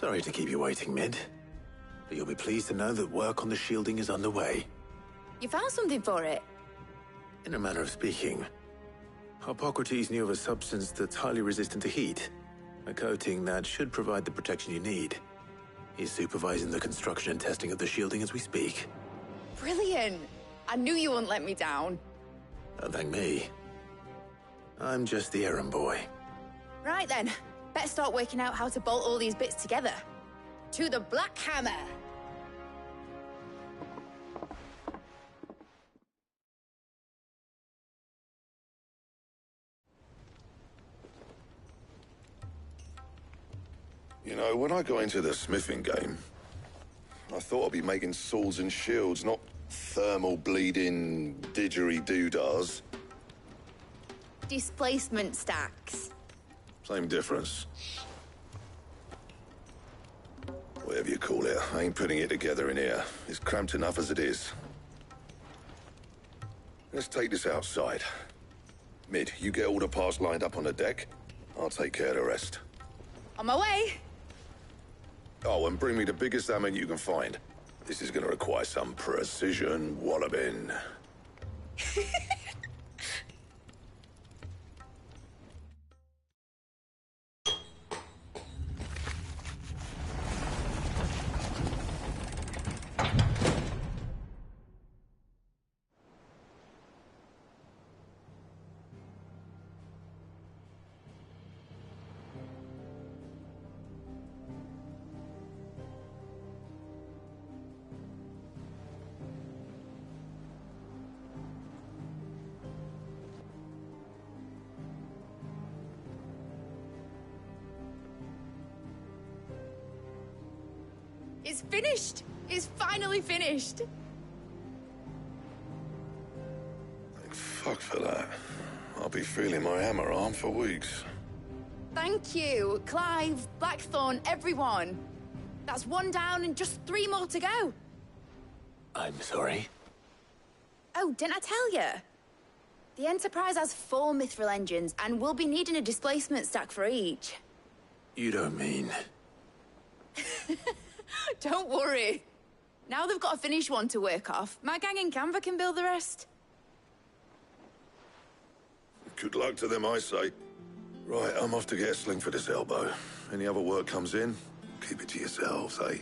Sorry to keep you waiting, Mid. But you'll be pleased to know that work on the shielding is underway. You found something for it? In a manner of speaking, Harpocrates knew of a substance that's highly resistant to heat. A coating that should provide the protection you need. He's supervising the construction and testing of the shielding as we speak. Brilliant! I knew you wouldn't let me down. Don't thank me. I'm just the errand boy. Right then, better start working out how to bolt all these bits together. To the Black Hammer! You know, when I got into the smithing game, I thought I'd be making swords and shields, not thermal bleeding didgeridoo-dahs. Displacement stacks. Same difference. Whatever you call it, I ain't putting it together in here. It's cramped enough as it is. Let's take this outside. Mid, you get all the parts lined up on the deck. I'll take care of the rest. On my way! Oh, and bring me the biggest hammer you can find. This is gonna require some precision walloping. It's finished! It's finally finished! Thank fuck for that. I'll be feeling my hammer arm for weeks. Thank you, Clive, Blackthorn, everyone. That's one down and just 3 more to go. I'm sorry. Oh, didn't I tell you? The Enterprise has 4 mithril engines, and we'll be needing a displacement stack for each. You don't mean... Don't worry. Now they've got a finished one to work off, my gang in Canva can build the rest. Good luck to them, I say. Right, I'm off to get a sling for this elbow. Any other work comes in, keep it to yourselves, eh?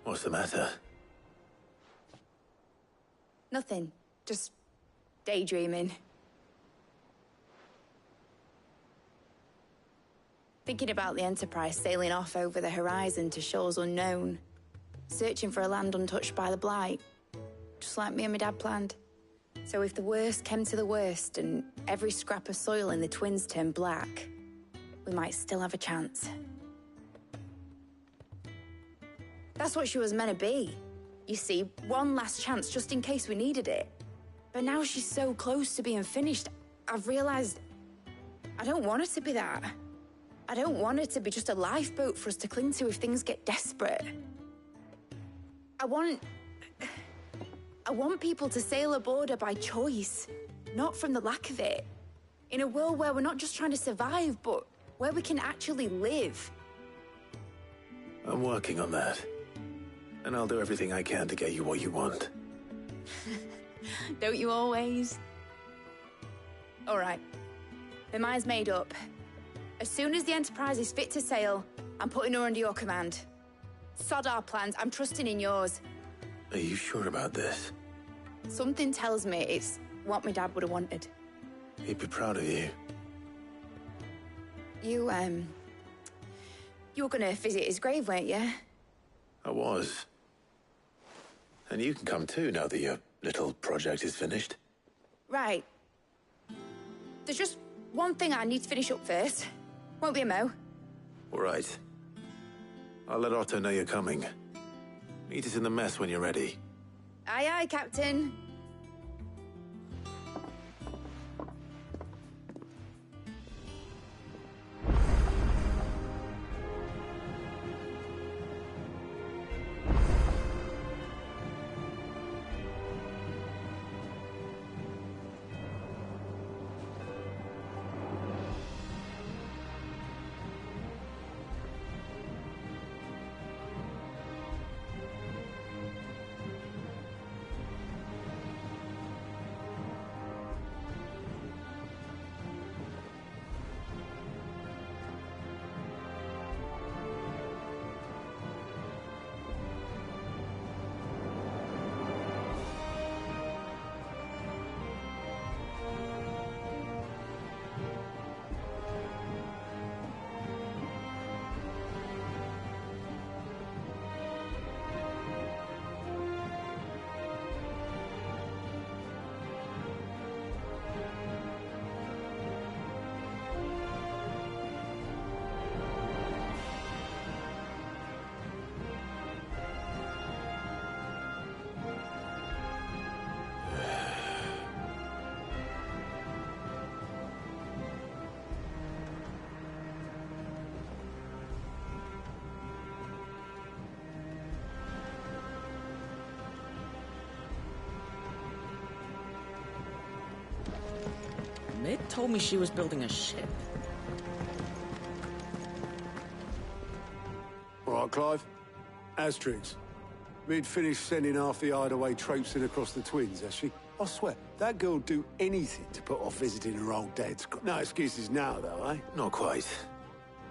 What's the matter? Nothing. Just daydreaming. Thinking about the Enterprise sailing off over the horizon to shores unknown. Searching for a land untouched by the Blight. Just like me and my dad planned. So if the worst came to the worst and every scrap of soil in the Twins turned black, we might still have a chance. That's what she was meant to be. You see, one last chance just in case we needed it. But now she's so close to being finished, I've realized I don't want her to be that. I don't want her to be just a lifeboat for us to cling to if things get desperate. I want people to sail aboard her by choice, not from the lack of it. In a world where we're not just trying to survive, but where we can actually live. I'm working on that. And I'll do everything I can to get you what you want. Don't you always? All right. My mind's made up. As soon as the Enterprise is fit to sail, I'm putting her under your command. Sod our plans, I'm trusting in yours. Are you sure about this? Something tells me it's what my dad would have wanted. He'd be proud of you. You were gonna visit his grave, weren't you? I was. And you can come too now that your little project is finished. Right. There's just one thing I need to finish up first. Won't be a mo. All right. I'll let Otto know you're coming. Meet us in the mess when you're ready. Aye, aye, Captain. told me she was building a ship. All right, Clive. Asterix. Mid finished sending half the hideaway traipsing across the twins, has she? I swear, that girl'd do anything to put off visiting her old dad's... No excuses now, though, eh? Not quite.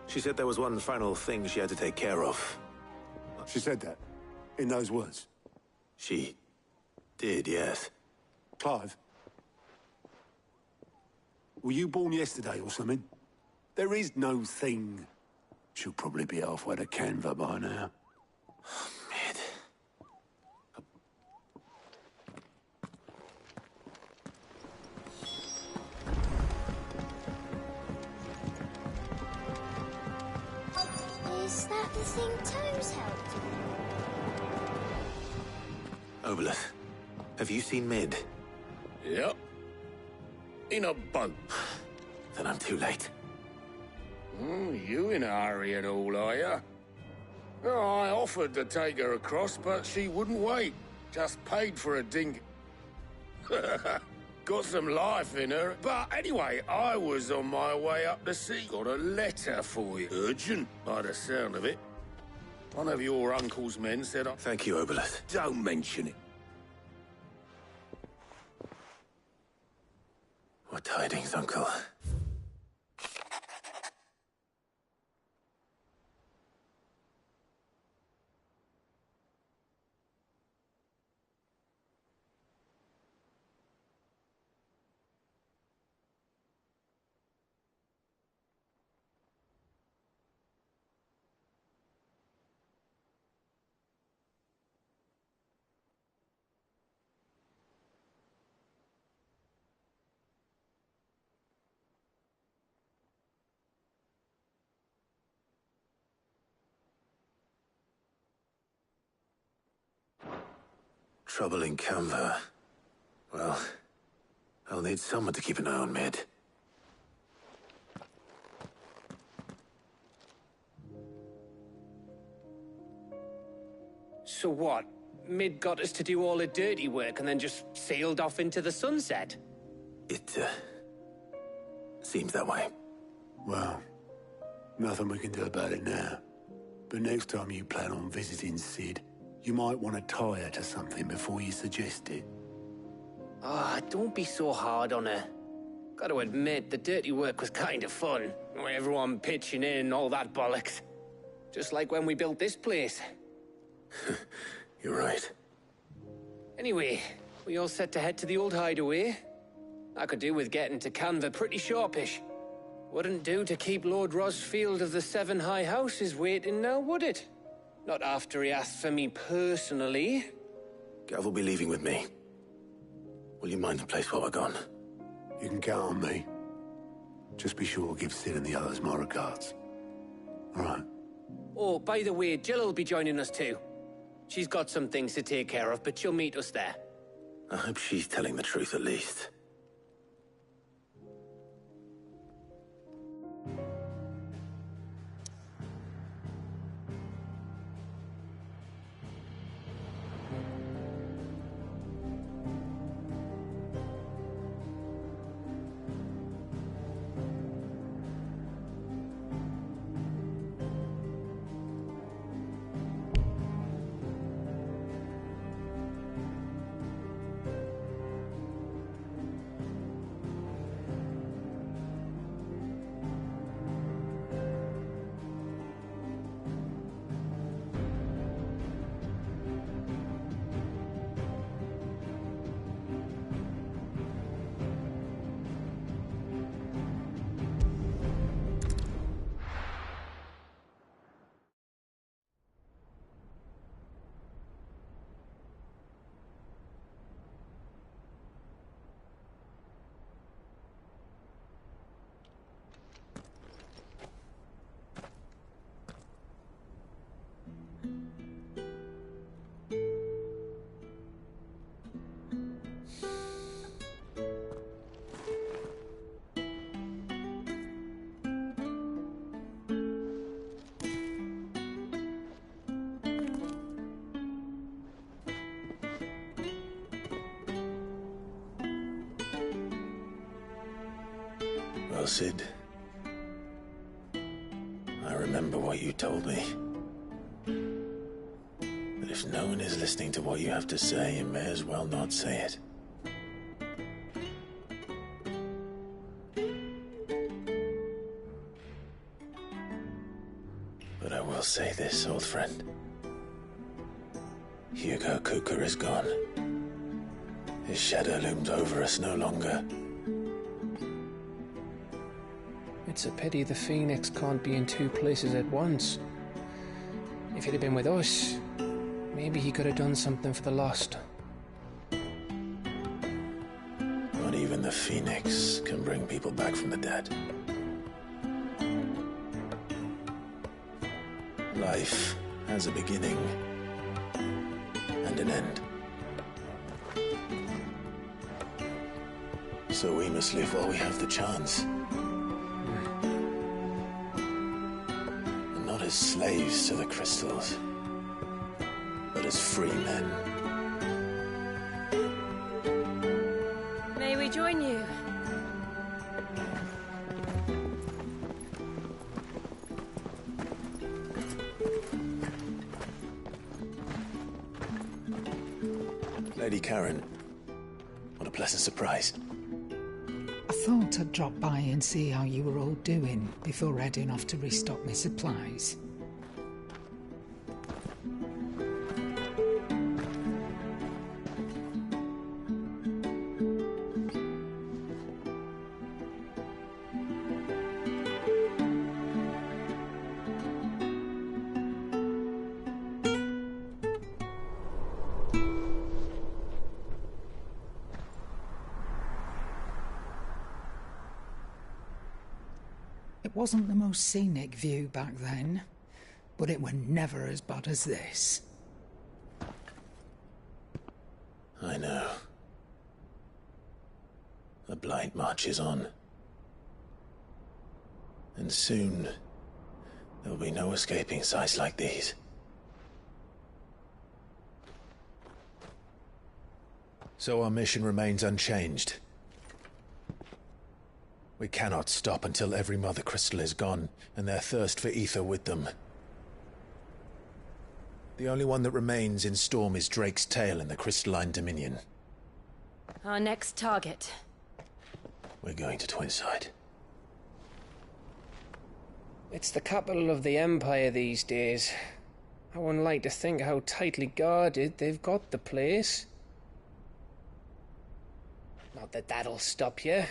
She said there was one final thing she had to take care of. She said that? In those words? She did, yes. Clive? Were you born yesterday or something? There is no thing. She'll probably be halfway to Canva by now. Mid. Is that the thing Toes helped with? Obolus, have you seen Mid? Yep. In a boat. Then I'm too late. You in a hurry at all, are you? Oh, I offered to take her across, but she wouldn't wait. Just paid for a dink. Got some life in her. But anyway, I was on my way up the sea. Got a letter for you. Urgent, by the sound of it. One of your uncle's men said... Thank you, Obolus. Don't mention it. What tidings, Uncle? Trouble in Canva. Well, I'll need someone to keep an eye on Mid. So what? Mid got us to do all the dirty work and then just sailed off into the sunset? It, seems that way. Well, nothing we can do about it now. But next time you plan on visiting Sid, you might want to tie her to something before you suggest it. Ah, don't be so hard on her. Gotta admit, the dirty work was kind of fun. Everyone pitching in and all that bollocks. Just like when we built this place. You're right. Anyway, we all set to head to the old hideaway. I could do with getting to Canva pretty sharpish. Wouldn't do to keep Lord Rosfield of the Seven High Houses waiting now, would it? Not after he asked for me personally. Gav will be leaving with me. Will you mind the place while we're gone? You can count on me. Just be sure to give Sid and the others my regards. All right. Oh, by the way, Jill will be joining us too. She's got some things to take care of, but she'll meet us there. I hope she's telling the truth at least. Well, Sid, I remember what you told me. But if no one is listening to what you have to say, you may as well not say it. But I will say this, old friend. Hugo Cooker is gone. His shadow looms over us no longer. It's a pity the Phoenix can't be in two places at once. If he'd have been with us, maybe he could have done something for the Lost. Not even the Phoenix can bring people back from the dead. Life has a beginning and an end. So we must live while we have the chance. And not as slaves to the crystals, but as free men. May we join you? Lady Karen, what a pleasant surprise. I thought I'd drop by and see how you were all doing before heading off to restock my supplies. It wasn't the most scenic view back then, but it were never as bad as this. I know. The Blight marches on. And soon, there'll be no escaping sights like these. So our mission remains unchanged. We cannot stop until every Mother Crystal is gone, and their thirst for ether with them. The only one that remains in Storm is Drake's Tail in the Crystalline Dominion. Our next target. We're going to Twinside. It's the capital of the Empire these days. I wouldn't like to think how tightly guarded they've got the place. Not that that'll stop you,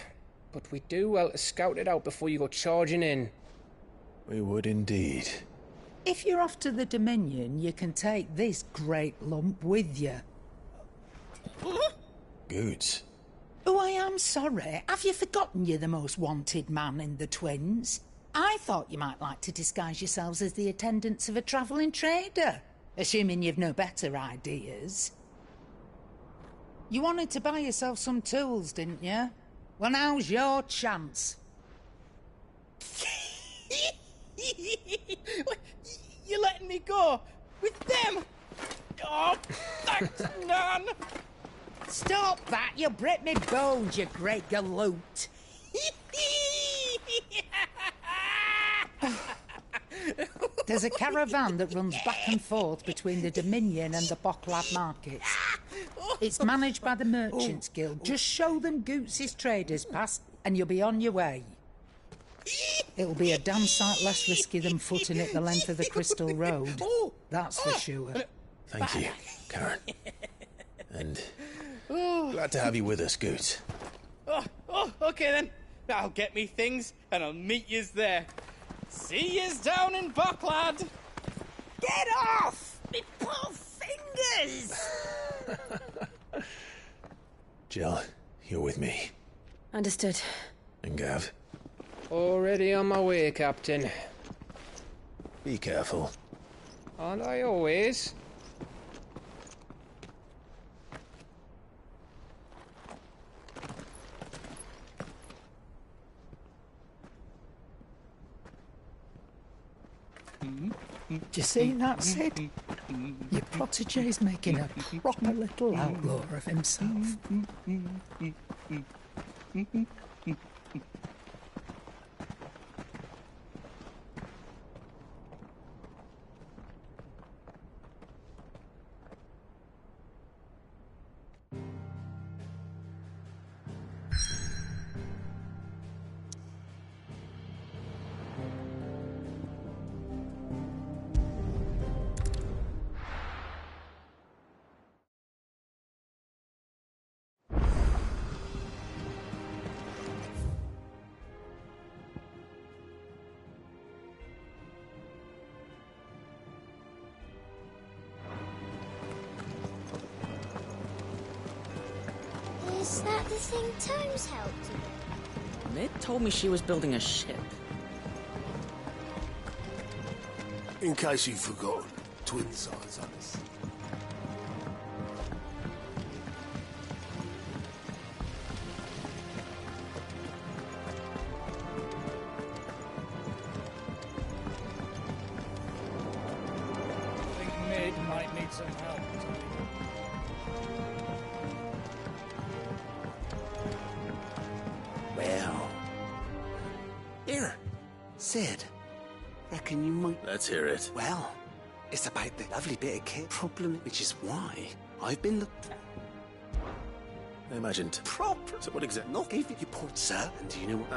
but we do well to scout it out before you go charging in. We would indeed. If you're off to the Dominion, you can take this great lump with you. Goods. Oh, I am sorry. Have you forgotten you're the most wanted man in the Twins? I thought you might like to disguise yourselves as the attendants of a travelling trader, assuming you've no better ideas. You wanted to buy yourself some tools, didn't you? Well, now's your chance. You're letting me go? With them? Oh, thanks, Nan! Stop that! You break me bones, you great galoot! There's a caravan that runs back and forth between the Dominion and the Bocklad markets. It's managed by the Merchants Guild. Just show them Goots' traders pass and you'll be on your way. It'll be a damn sight less risky than footing it the length of the Crystal Road. That's for sure. Thank you, Karen. And glad to have you with us, Goots. Okay then. I'll get me things and I'll meet yous there. See yous down in Bocklad. Get off! Me poor fingers! Jill, you're with me. Understood. And Gav? Already on my way, Captain. Be careful. Aren't I always? Do you see that, Sid? Your protege's making a proper little outlaw of himself. Is that the thing Tomes helped you with? Mid told me she was building a ship. In case you've forgotten, twin size on us. I think Mid might need some help. Well. Here, Sid. Reckon you might... Let's hear it. Well, it's about the lovely bit of kit problem, which is why I've been looked... I imagined. Proper. So what exactly? Not gave it your port, sir. And do you know what?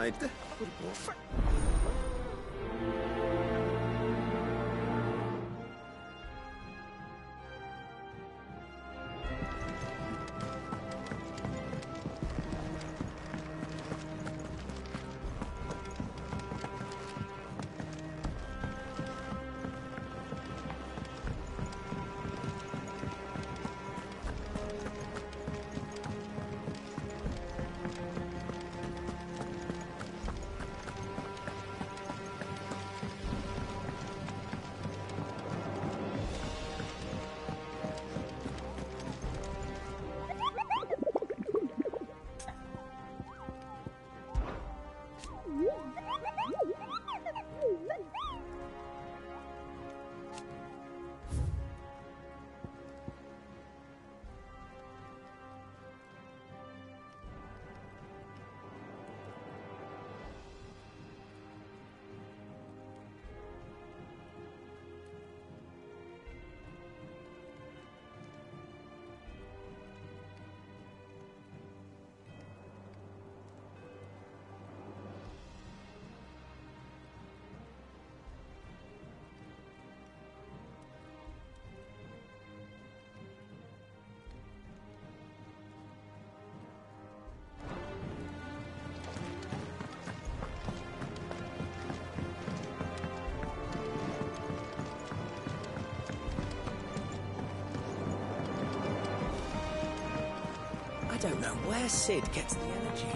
I don't know where Sid gets the energy.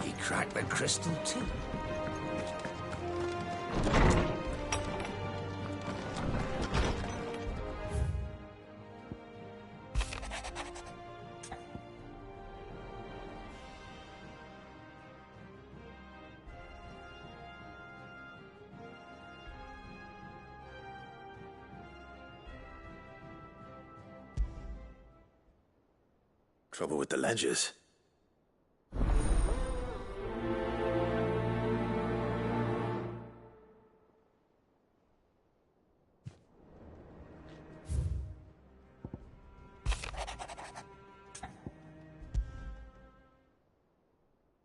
He cracked the crystal too. Trouble with the ledgers.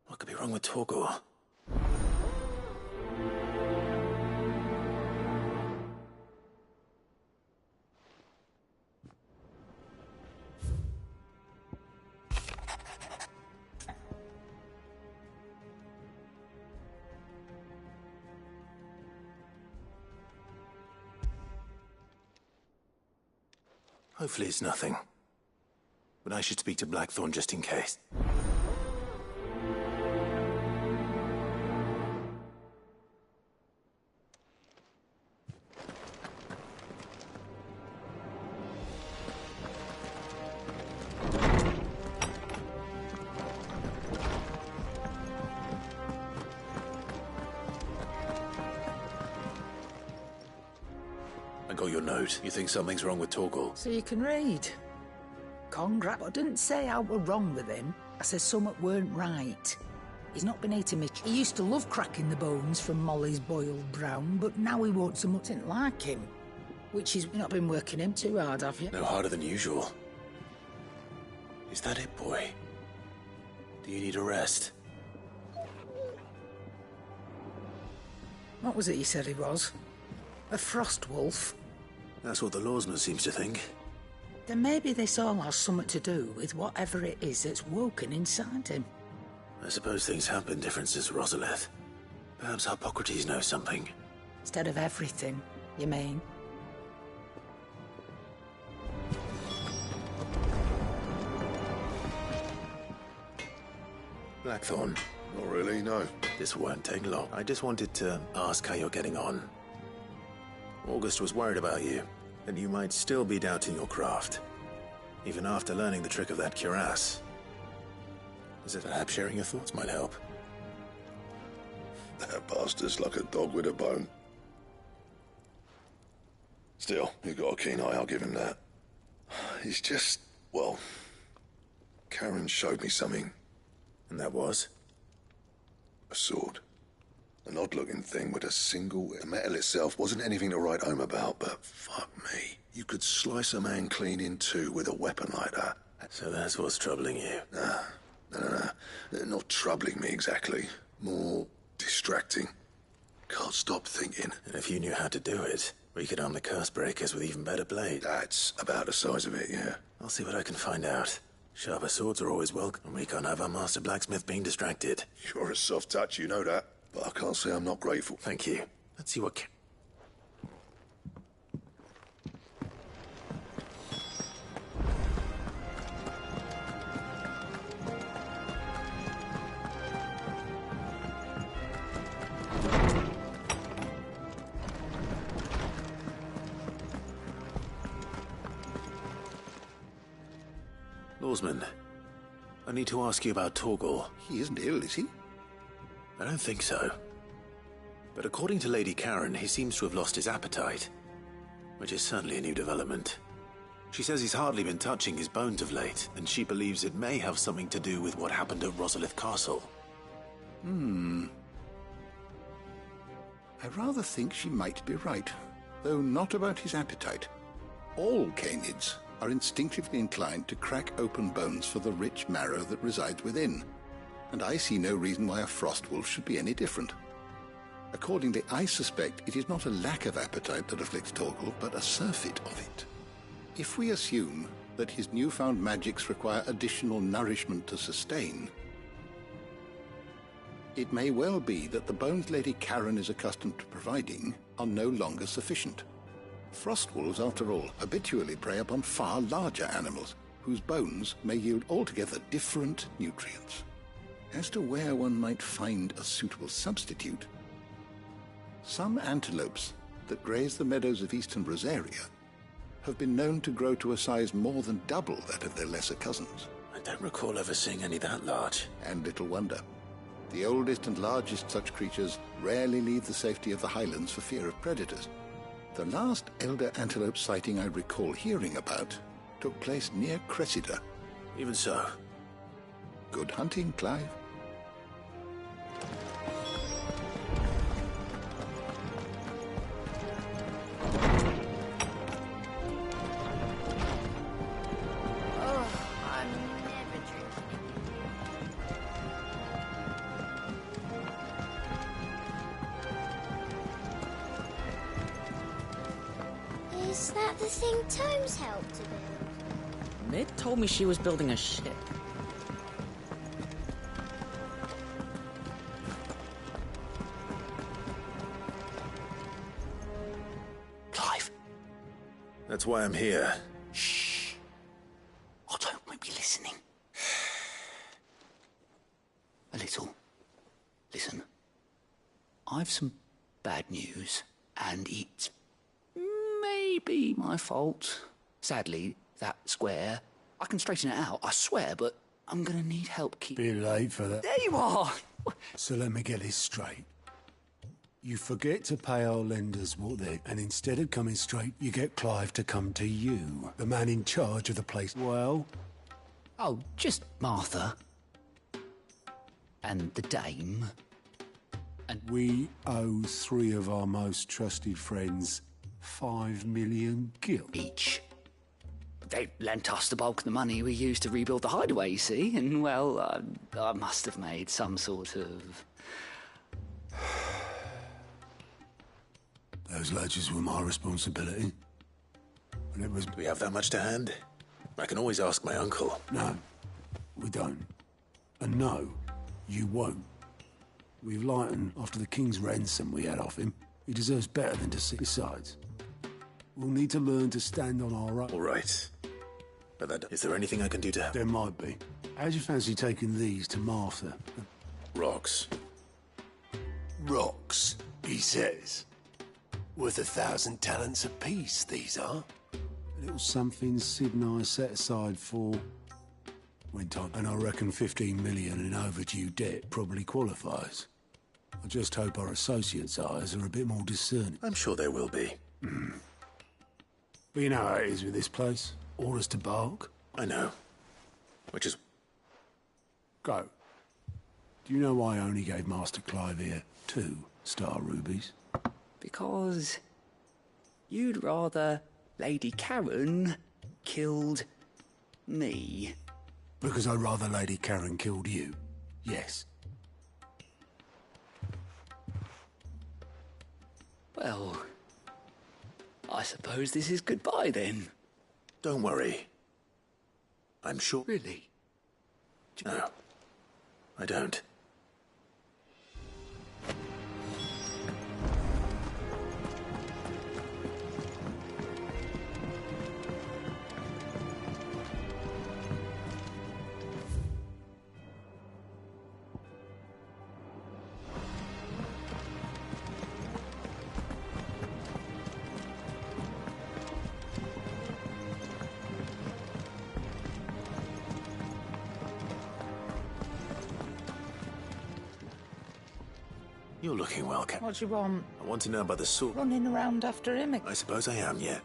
What could be wrong with Torgor? Hopefully it's nothing. But I should speak to Blackthorn just in case. I got your note. You think something's wrong with Torgal? So you can read. Congrats. I didn't say I were wrong with him. I said something weren't right. He's not been eating me. He used to love cracking the bones from Molly's boiled brown, but now he won't so much like him. Which is, you've not been working him too hard, have you? No harder than usual. Is that it, boy? Do you need a rest? What was it you said he was? A frost wolf? That's what the lawsman seems to think. Then maybe this all has something to do with whatever it is that's woken inside him. I suppose things have been different since Rosalith. Perhaps Hippocrates knows something. Instead of everything, you mean? Blackthorn. Not really, no. This won't take long. I just wanted to ask how you're getting on. August was worried about you, and you might still be doubting your craft. Even after learning the trick of that cuirass. Is it perhaps sharing your thoughts might help? That bastard's like a dog with a bone. Still, you've got a keen eye, I'll give him that. He's just, well, Karen showed me something. And that was? A sword. An odd-looking thing with a single... The metal itself wasn't anything to write home about, but fuck me. You could slice a man clean in two with a weapon like that. So that's what's troubling you? No. Not troubling me exactly. More distracting. Can't stop thinking. And if you knew how to do it, we could arm the curse breakers with even better blades. That's about the size of it, yeah. I'll see what I can find out. Sharper swords are always welcome, and we can't have our master blacksmith being distracted. You're a soft touch, you know that. But I can't say I'm not grateful. Thank you. Let's see what... Lawsman, I need to ask you about Torgal. He isn't ill, is he? I don't think so. But according to Lady Karen, he seems to have lost his appetite, which is certainly a new development. She says he's hardly been touching his bones of late, and she believes it may have something to do with what happened at Rosalith Castle. I rather think she might be right, though not about his appetite. All canids are instinctively inclined to crack open bones for the rich marrow that resides within, and I see no reason why a Frostwolf should be any different. Accordingly, I suspect it is not a lack of appetite that afflicts Torgal, but a surfeit of it. If we assume that his newfound magics require additional nourishment to sustain, it may well be that the bones Lady Karen is accustomed to providing are no longer sufficient. Frostwolves, after all, habitually prey upon far larger animals, whose bones may yield altogether different nutrients. As to where one might find a suitable substitute, some antelopes that graze the meadows of eastern Rosaria have been known to grow to a size more than double that of their lesser cousins. I don't recall ever seeing any that large. And little wonder. The oldest and largest such creatures rarely leave the safety of the highlands for fear of predators. The last elder antelope sighting I recall hearing about took place near Cressida. Even so. Good hunting, Clive. Is that the thing Tomes helped to build? Mid told me she was building a ship. Clive. That's why I'm here. Shh. Otto won't be listening. A little. Listen. I've some bad news, and it's maybe my fault. Sadly, that square, I can straighten it out, I swear, but I'm gonna need help keeping... Bit late for that. There you are! So let me get this straight. You forget to pay our lenders what they... And instead of coming straight, you get Clive to come to you, the man in charge of the place. Well? Oh, just Martha. And the dame. And... We owe 3 of our most trusted friends 5 million gil. Each. They lent us the bulk of the money we used to rebuild the hideaway, you see, and, well, I must have made some sort of... Those ledgers were my responsibility. And it was... Do we have that much to hand? I can always ask my uncle. No, we don't. And no, you won't. We've lightened after the king's ransom we had off him. He deserves better than to sit. Besides, we'll need to learn to stand on our own. All right. But is there anything I can do to help? There might be. How'd you fancy taking these to Martha? Rocks. Rocks, he says. Worth 1,000 talents apiece, these are. A little something Sid and I set aside for... when time, and I reckon 15 million in overdue debt probably qualifies. I just hope our associates' eyes are a bit more discerning. I'm sure they will be. But you know how it is with this place. Orders to bark. I know. Which is... Go. Do you know why I only gave Master Clive here 2 star rubies? Because you'd rather Lady Karen killed me. Because I'd rather Lady Karen killed you. Yes. Well, I suppose this is goodbye then. Don't worry. I'm sure... Really? No. I don't. You're looking well, Captain. What do you want? I want to know about the sword. Running around after him? I suppose I am, yeah.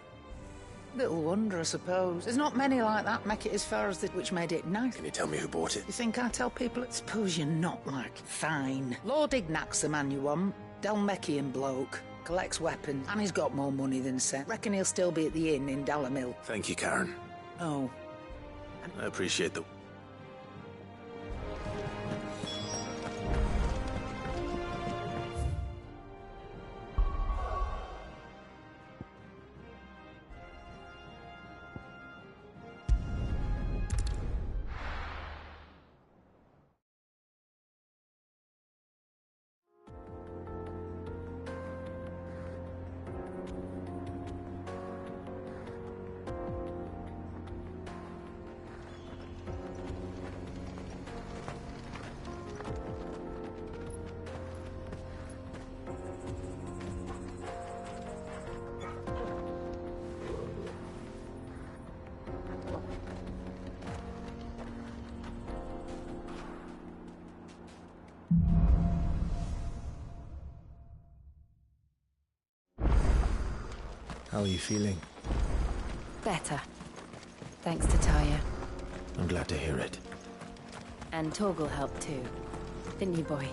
Little wonder, I suppose. There's not many like that make it as far as which made it nice. Can you tell me who bought it? You think I tell people? I suppose you're not, like. Fine. Lord Ignac's the man you want. Dalmekian bloke. Collects weapons. And he's got more money than sense. Reckon he'll still be at the inn in Dalamil. Thank you, Karen. Oh. I appreciate the... How are you feeling? Better. Thanks to Taya. I'm glad to hear it. And Torgal helped too. Didn't you, boy?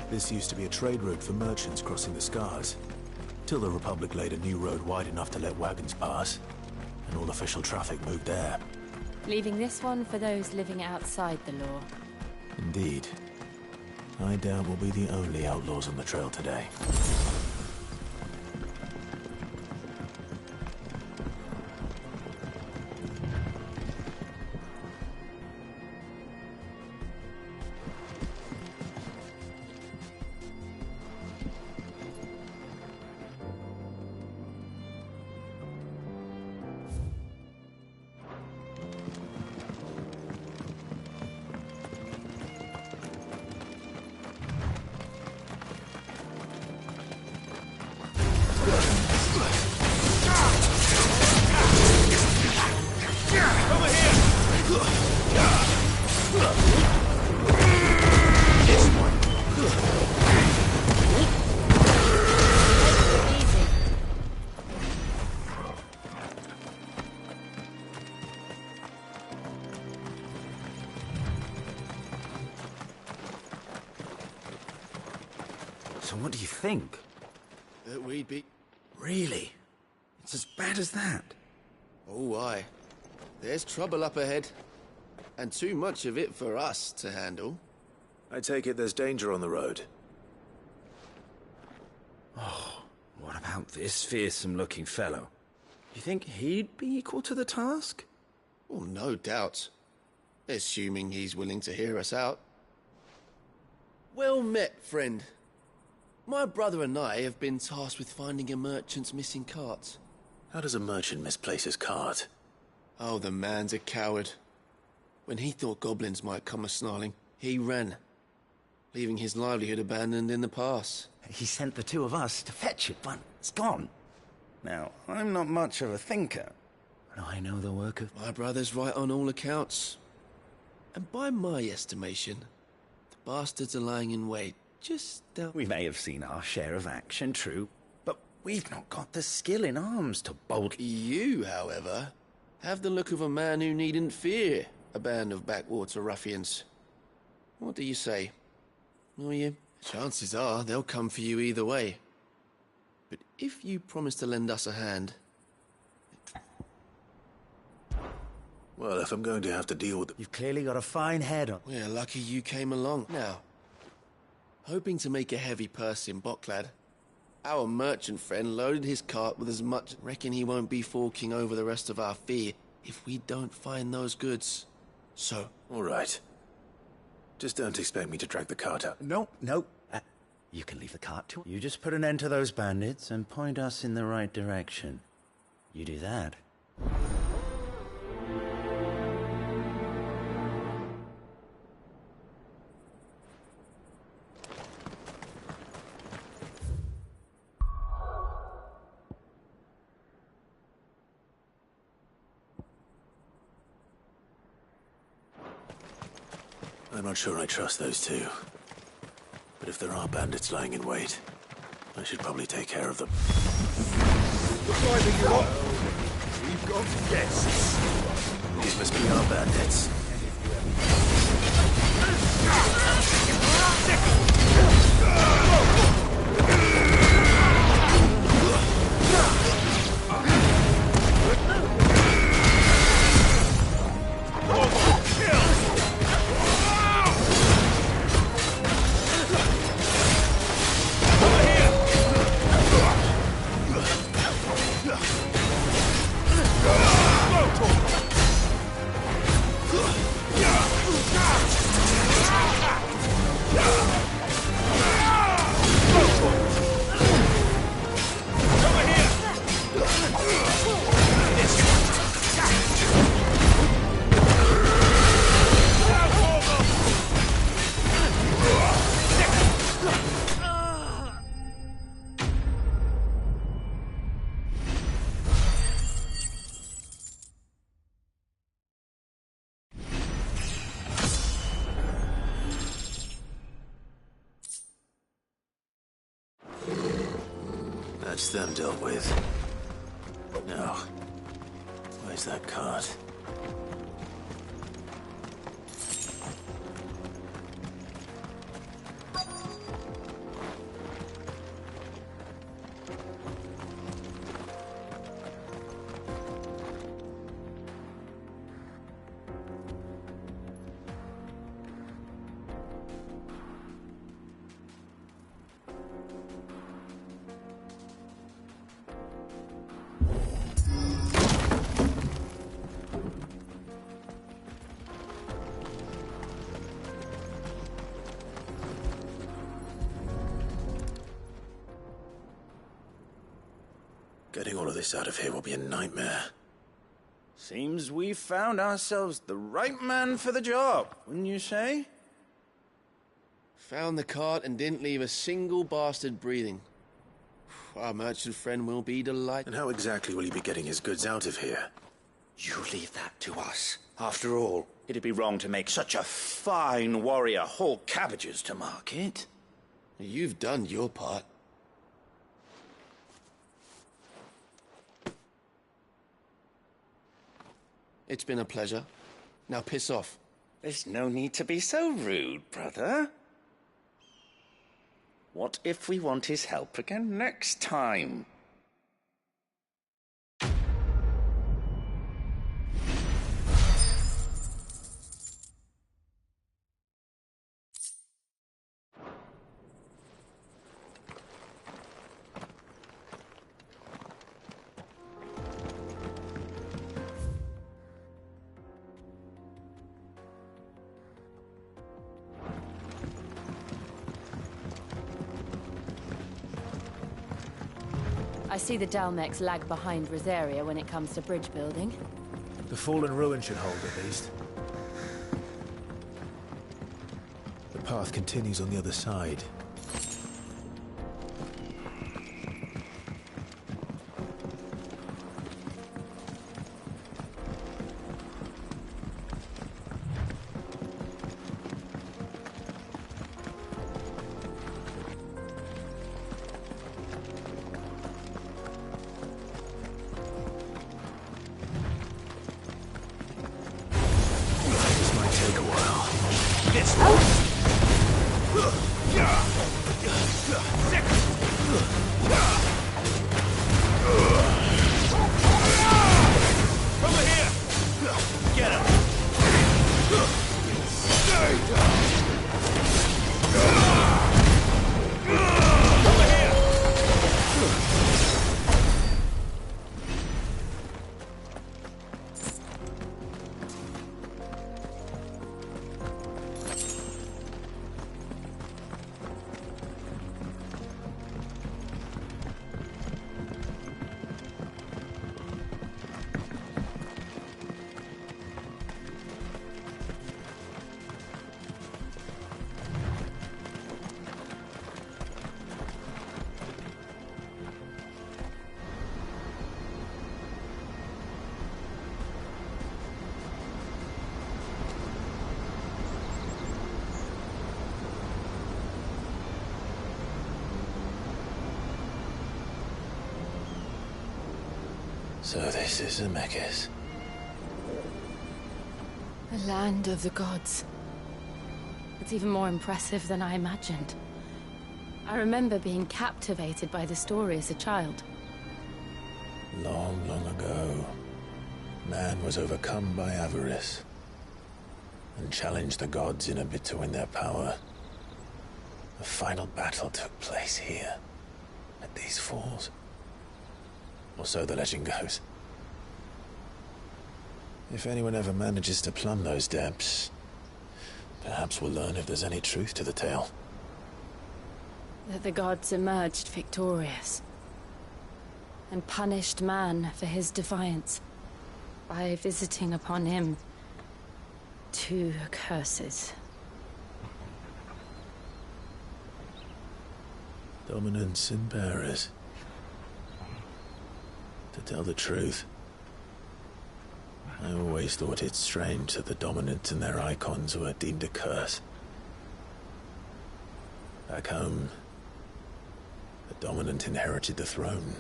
This used to be a trade route for merchants crossing the Scars. Till the Republic laid a new road wide enough to let wagons pass, and all official traffic moved there. Leaving this one for those living outside the law. Indeed. I doubt we'll be the only outlaws on the trail today. So what do you think? That we'd be... Really? It's as bad as that? Oh, aye. There's trouble up ahead. And too much of it for us to handle. I take it there's danger on the road. Oh, what about this fearsome-looking fellow? You think he'd be equal to the task? Oh, no doubt. assuming he's willing to hear us out. Well met, friend. My brother and I have been tasked with finding a merchant's missing cart. How does a merchant misplace his cart? Oh, the man's a coward. When he thought goblins might come a-snarling, he ran, leaving his livelihood abandoned in the pass. He sent the two of us to fetch it, but it's gone. Now, I'm not much of a thinker, but I know the work of... My brother's right on all accounts. And by my estimation, the bastards are lying in wait just down... We may have seen our share of action, true, but we've not got the skill in arms to bold... You, however, have the look of a man who needn't fear a band of backwater ruffians. What do you say? Will you? Chances are they'll come for you either way. But if you promise to lend us a hand... Well, if I'm going to have to deal with... You've clearly got a fine head on... We're lucky you came along. Now, hoping to make a heavy purse in Boklad, our merchant friend loaded his cart with as much... Reckon he won't be forking over the rest of our fee if we don't find those goods. So... All right. Just don't expect me to drag the cart out. No. You can leave the cart to... You just put an end to those bandits and point us in the right direction. You do that... I'm not sure I trust those two. But if there are bandits lying in wait, I should probably take care of them. What driver you got? We've got guests. These must be our bandits. That's them dealt with. Now, where's that cart? Getting all of this out of here will be a nightmare. Seems we've found ourselves the right man for the job, wouldn't you say? Found the cart and didn't leave a single bastard breathing. Our merchant friend will be delighted. And how exactly will he be getting his goods out of here? You leave that to us. After all, it'd be wrong to make such a fine warrior haul cabbages to market. You've done your part. It's been a pleasure. Now piss off. There's no need to be so rude, brother. What if we want his help again next time? I see the Dalmex lag behind Rosaria when it comes to bridge building. The fallen ruin should hold, at least. The path continues on the other side. So this is Zemeckis. The land of the gods. It's even more impressive than I imagined. I remember being captivated by the story as a child. Long, long ago, man was overcome by avarice and challenged the gods in a bid to win their power. The final battle took place here, at these falls. Or so the legend goes. If anyone ever manages to plumb those depths, perhaps we'll learn if there's any truth to the tale. That the gods emerged victorious and punished man for his defiance by visiting upon him 2 curses. Dominance and bearers. To tell the truth, I always thought it strange that the dominant and their icons were deemed a curse. Back home, the dominant inherited the throne.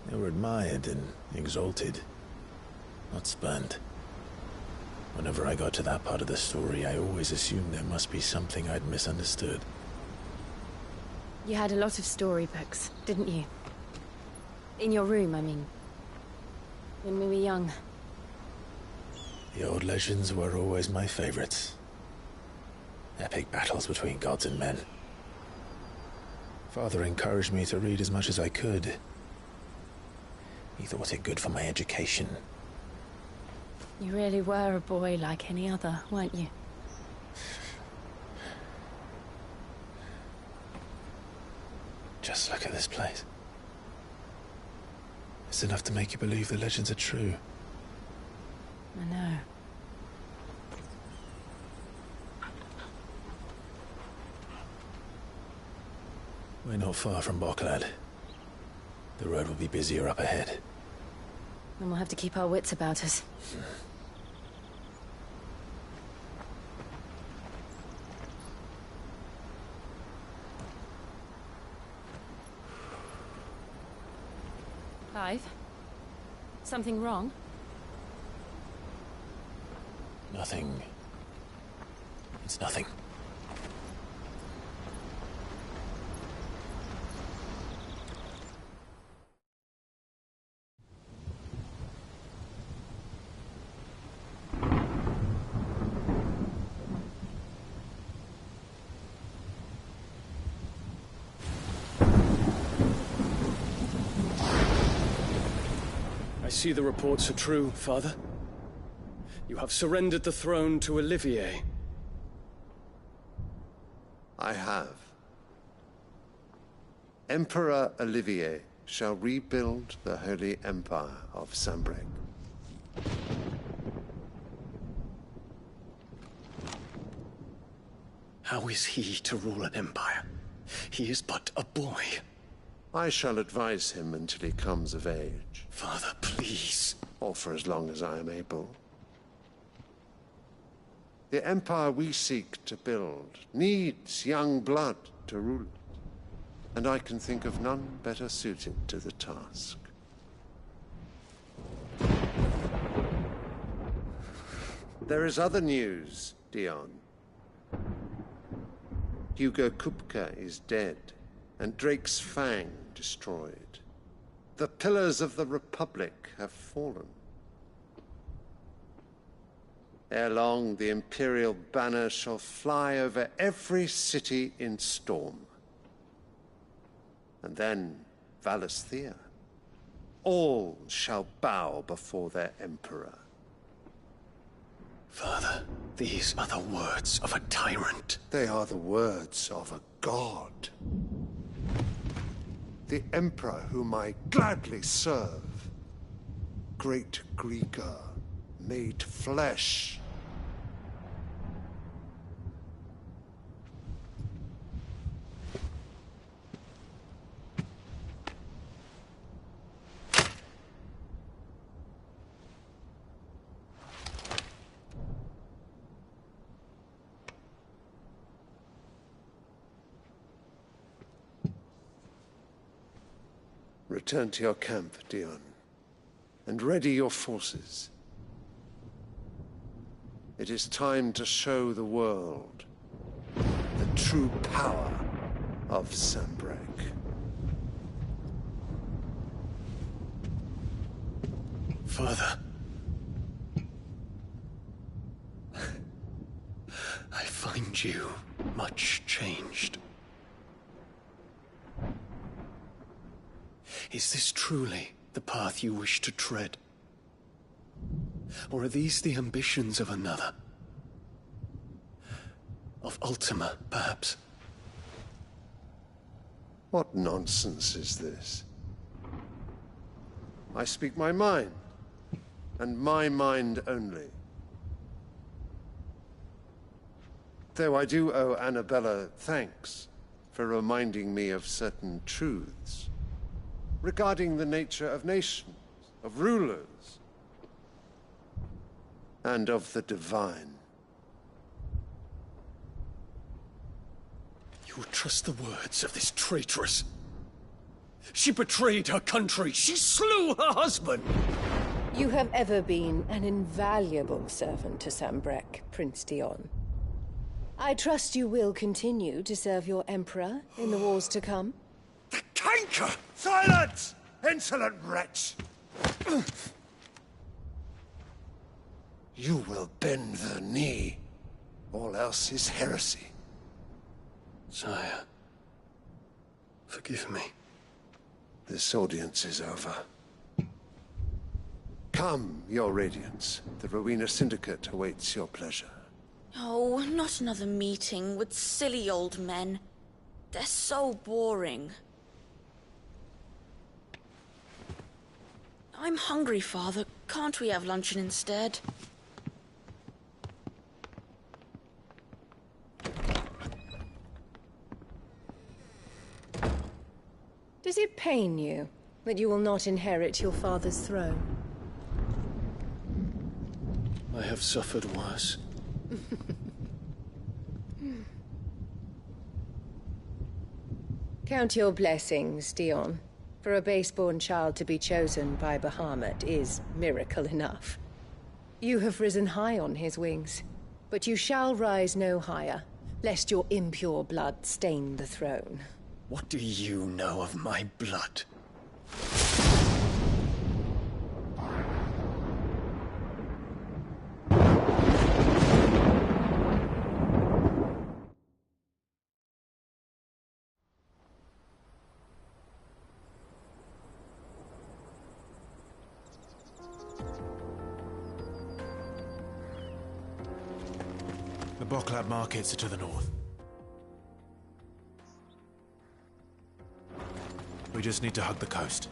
They were admired and exalted, not spurned. Whenever I got to that part of the story, I always assumed there must be something I'd misunderstood. You had a lot of storybooks, didn't you? In your room, I mean. When we were young. The old legends were always my favorites. Epic battles between gods and men. Father encouraged me to read as much as I could. He thought it good for my education. You really were a boy like any other, weren't you? Just look at this place. It's enough to make you believe the legends are true. I know. We're not far from Boklad. The road will be busier up ahead. Then we'll have to keep our wits about us. Clive? Something wrong? Nothing. It's nothing. I see the reports are true, Father. You have surrendered the throne to Olivier. I have. Emperor Olivier shall rebuild the Holy Empire of Sanbreque. How is he to rule an empire? He is but a boy. I shall advise him until he comes of age. Father, please. Or for as long as I am able. The empire we seek to build needs young blood to rule it, and I can think of none better suited to the task. There is other news, Dion. Hugo Kupka is dead, and Drake's Fang destroyed. The pillars of the Republic have fallen. Ere long, the Imperial banner shall fly over every city in Storm. And then Valisthea. All shall bow before their Emperor. Father, these are the words of a tyrant. They are the words of a god. The Emperor whom I gladly serve. Great Grieger, made flesh. Return to your camp, Dion, and ready your forces. It is time to show the world the true power of Sanbreque. Father. I find you much changed. Is this truly the path you wish to tread? Or are these the ambitions of another? Of Ultima, perhaps? What nonsense is this? I speak my mind, and my mind only. Though I do owe Annabella thanks for reminding me of certain truths regarding the nature of nations, of rulers, and of the divine. You would trust the words of this traitress? She betrayed her country. She slew her husband. You have ever been an invaluable servant to Sanbreque, Prince Dion. I trust you will continue to serve your Emperor in the wars to come. The canker! Silence! Insolent wretch! You will bend the knee. All else is heresy. Sire, forgive me. This audience is over. Come, your Radiance. The Rowena Syndicate awaits your pleasure. Oh, not another meeting with silly old men. They're so boring. I'm hungry, Father. Can't we have luncheon instead? Does it pain you that you will not inherit your father's throne? I have suffered worse. Count your blessings, Dion. For a base-born child to be chosen by Bahamut is miracle enough. You have risen high on his wings, but you shall rise no higher, lest your impure blood stain the throne. What do you know of my blood? The Boklab markets are to the north. We just need to hug the coast.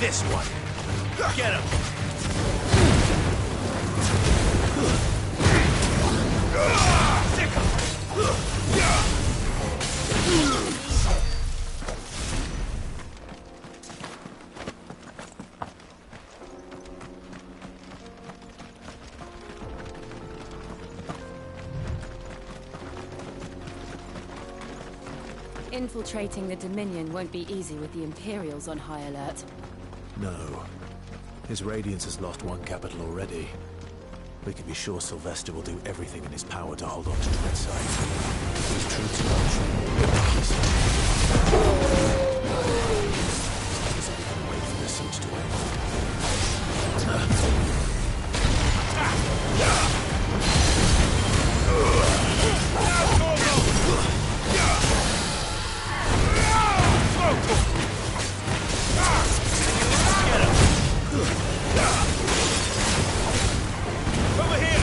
This one. Get him! Infiltrating the Dominion won't be easy with the Imperials on high alert. No. His Radiance has lost one capital already. We can be sure Sylvester will do everything in his power to hold on to Dreadside. His troops are wait for the siege to end. Over here!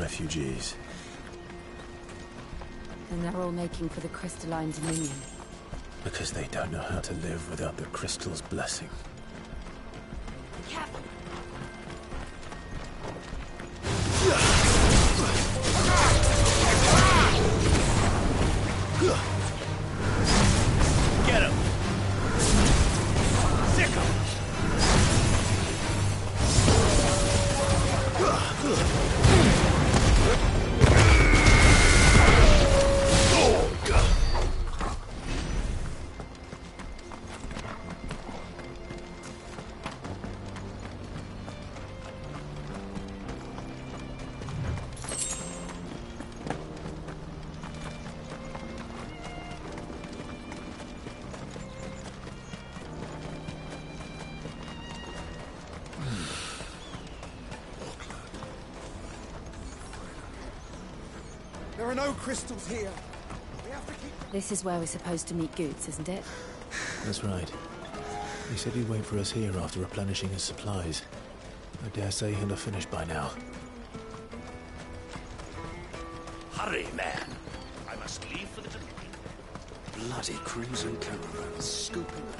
refugees. And they're all making for the crystalline dominion. Because they don't know how to live without the crystal's blessing. Careful! Get him! Sick him! There are no crystals here. We have to keep... This is where we're supposed to meet Goots, isn't it? That's right. He said he'd wait for us here after replenishing his supplies. I dare say he'll have finished by now. Hurry, man. I must leave for the Dominion. Bloody crimson caravan scooping up.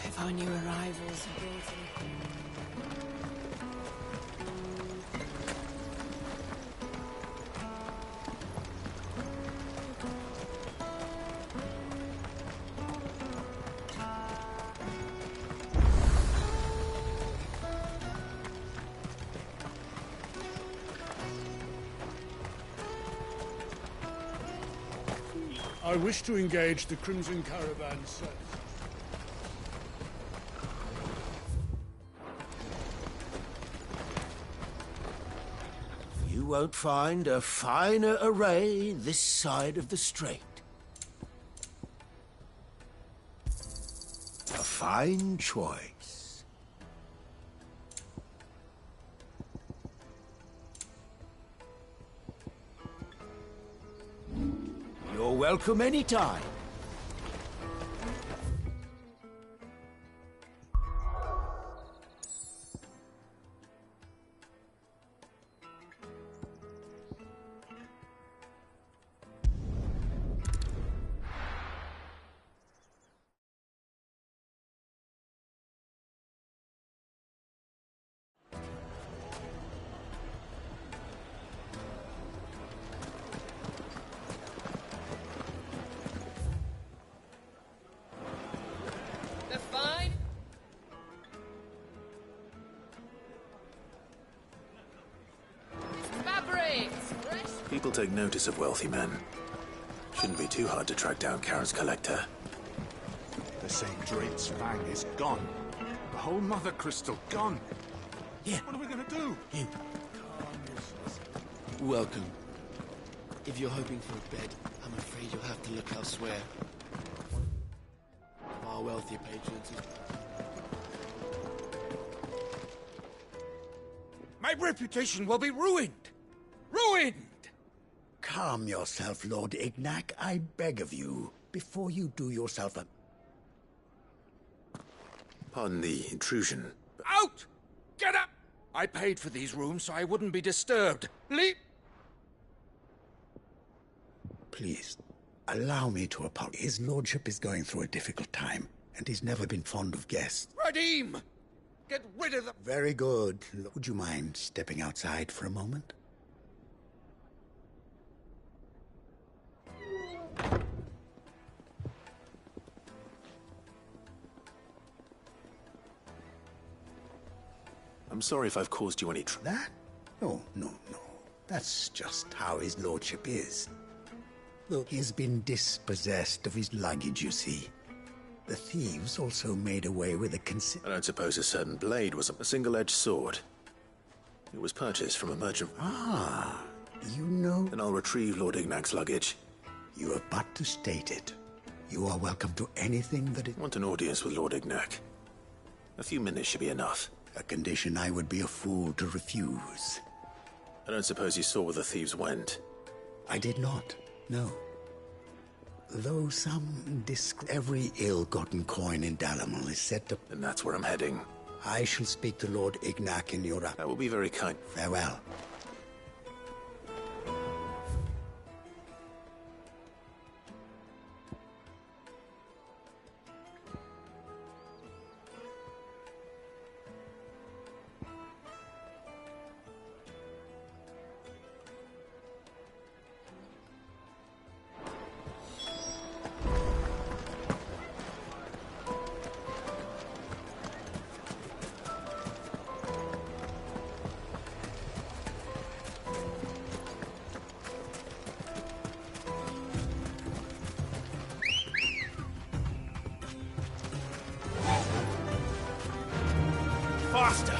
If our new arrivals had brought him. I wish to engage the Crimson Caravan, sir. You won't find a finer array this side of the strait. A fine choice. You're welcome anytime. People take notice of wealthy men. Shouldn't be too hard to track down Karen's collector. They're saying Drake's fang is gone. The whole mother crystal gone. Yeah. What are we gonna do? You. Welcome. If you're hoping for a bed, I'm afraid you'll have to look elsewhere. Our wealthier patrons. My reputation will be ruined! Ruined! Calm yourself, Lord Ignac, I beg of you, before you do yourself a... Pardon the intrusion. Out! Get up! I paid for these rooms so I wouldn't be disturbed. Leave... Please, allow me to apologize. His lordship is going through a difficult time, and he's never been fond of guests. Radim! Get rid of them! Very good. Would you mind stepping outside for a moment? I'm sorry if I've caused you any trouble. That? No. That's just how his lordship is. Look, he's been dispossessed of his luggage, you see. The thieves also made away with I don't suppose a certain blade was a single-edged sword. It was purchased from a merchant. Ah, you know... Then I'll retrieve Lord Ignac's luggage. You have but to state it. You are welcome to anything that it... Want an audience with Lord Ignac. A few minutes should be enough. A condition I would be a fool to refuse. I don't suppose you saw where the thieves went. I did not, no. Though every ill-gotten coin in Dalimil is said to... Then that's where I'm heading. I shall speak to Lord Ignac in your... That will be very kind. Farewell. Faster!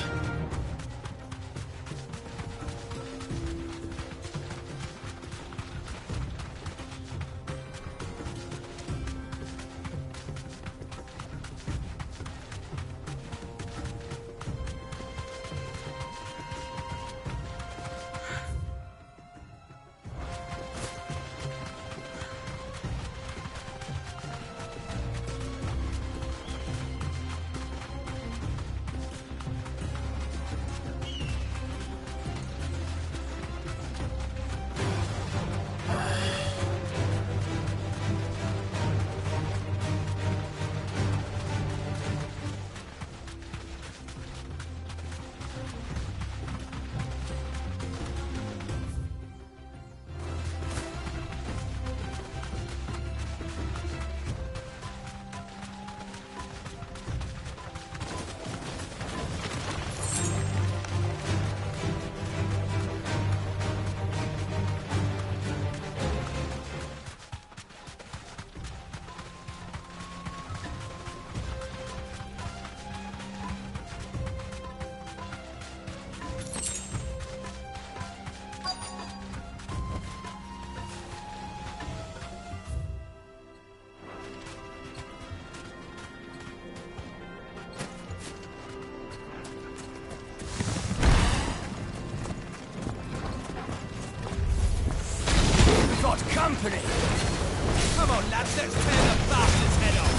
Company! Come on, lads, let's tear the bastard's head off!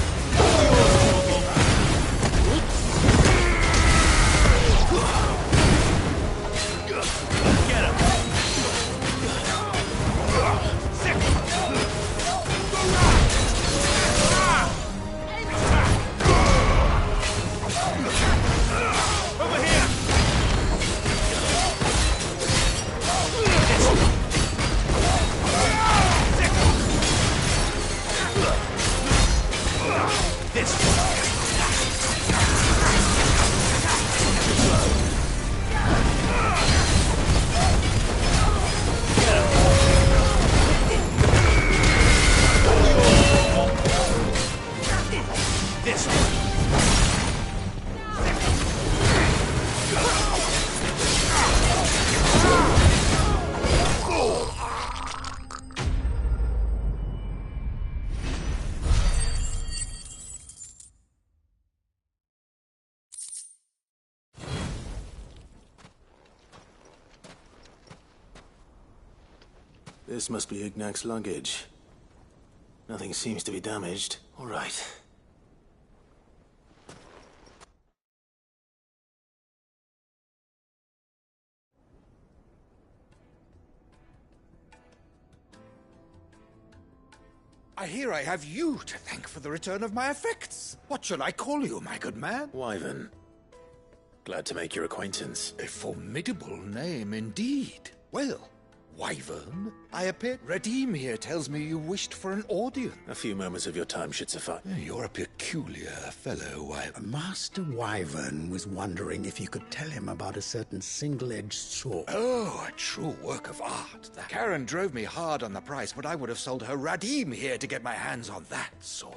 Get him! Over here! This. This. This must be Ignac's luggage. Nothing seems to be damaged. All right. I hear I have you to thank for the return of my effects. What shall I call you, my good man? Wyvern. Glad to make your acquaintance. A formidable name indeed. Well, Wyvern, I appear. Redeem here tells me you wished for an audience. A few moments of your time should suffice. You're a peculiar fellow, Wyvern. Master Wyvern was wondering if you could tell him about a certain single-edged sword. Oh, a true work of art. That. Karen drove me hard on the price, but I would have sold her Radim here to get my hands on that sword.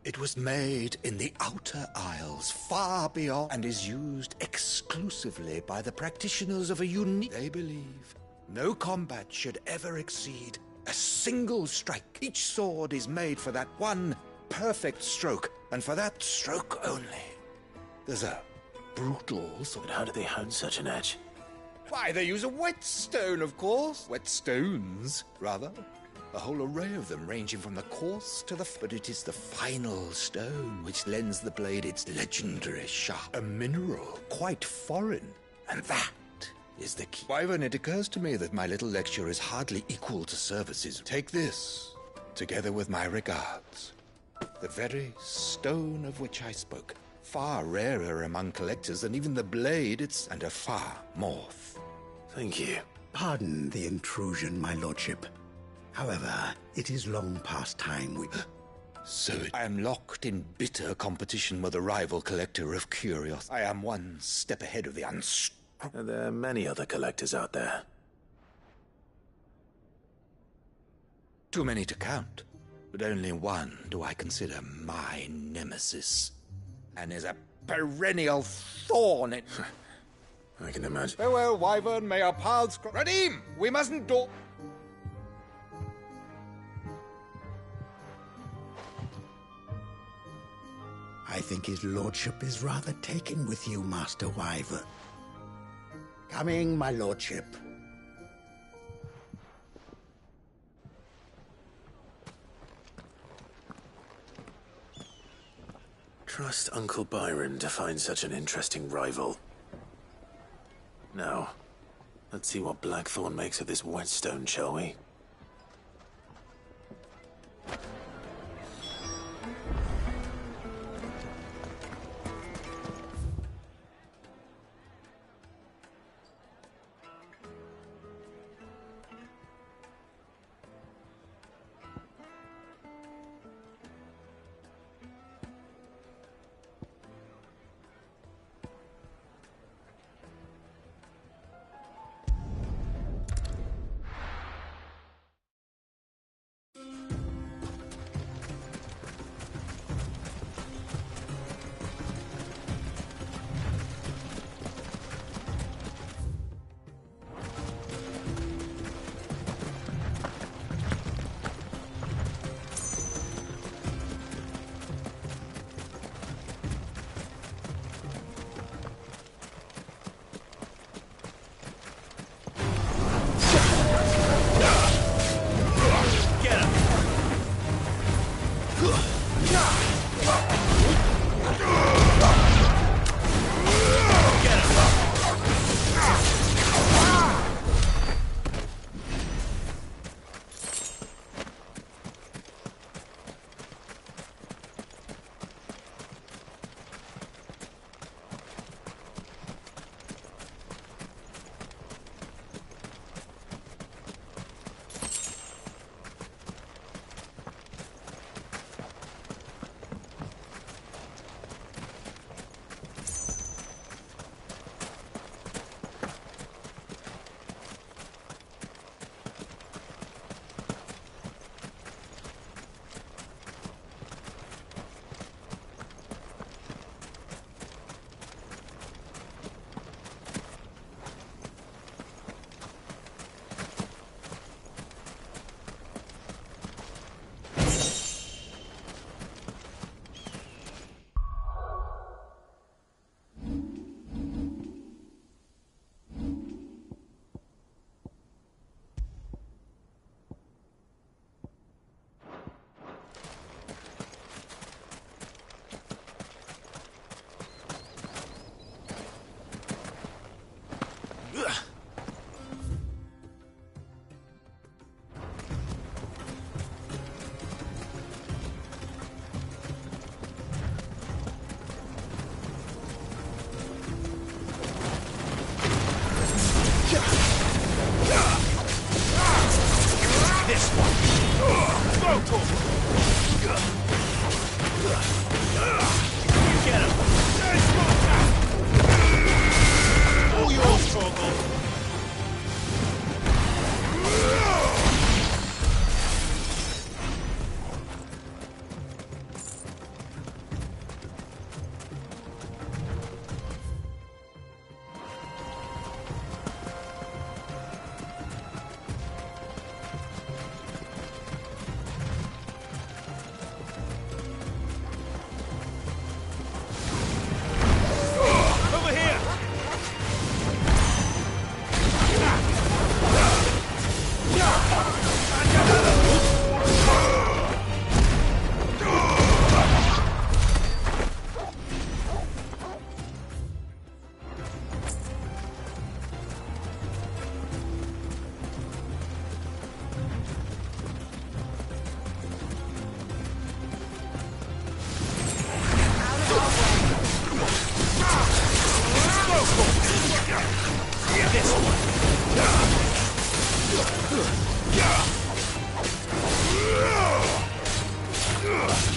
It was made in the Outer Isles, far beyond, and is used exclusively by the practitioners of a unique... They believe no combat should ever exceed a single strike. Each sword is made for that one perfect stroke, and for that stroke only. There's a brutal sort. But how do they hone such an edge? Why, they use a whetstone, of course. Whetstones, rather. A whole array of them, ranging from the coarse to the... But it is the final stone which lends the blade its legendary sharp. A mineral quite foreign, and that is the key. Wyvern, it occurs to me that my little lecture is hardly equal to services. Take this, together with my regards. The very stone of which I spoke. Far rarer among collectors than even the blade, and a far more... Thank you. Pardon the intrusion, my lordship. However, it is long past time we... So I am locked in bitter competition with a rival collector of curios. I am one step ahead of the There are many other collectors out there. Too many to count, but only one do I consider my nemesis, and is a perennial thorn in... I can imagine. Farewell, Wyvern, may our paths cross... Radim, we mustn't do... I think his lordship is rather taken with you, Master Wyvern. Coming, my lordship. Trust Uncle Byron to find such an interesting rival. Now, let's see what Blackthorn makes of this whetstone, shall we?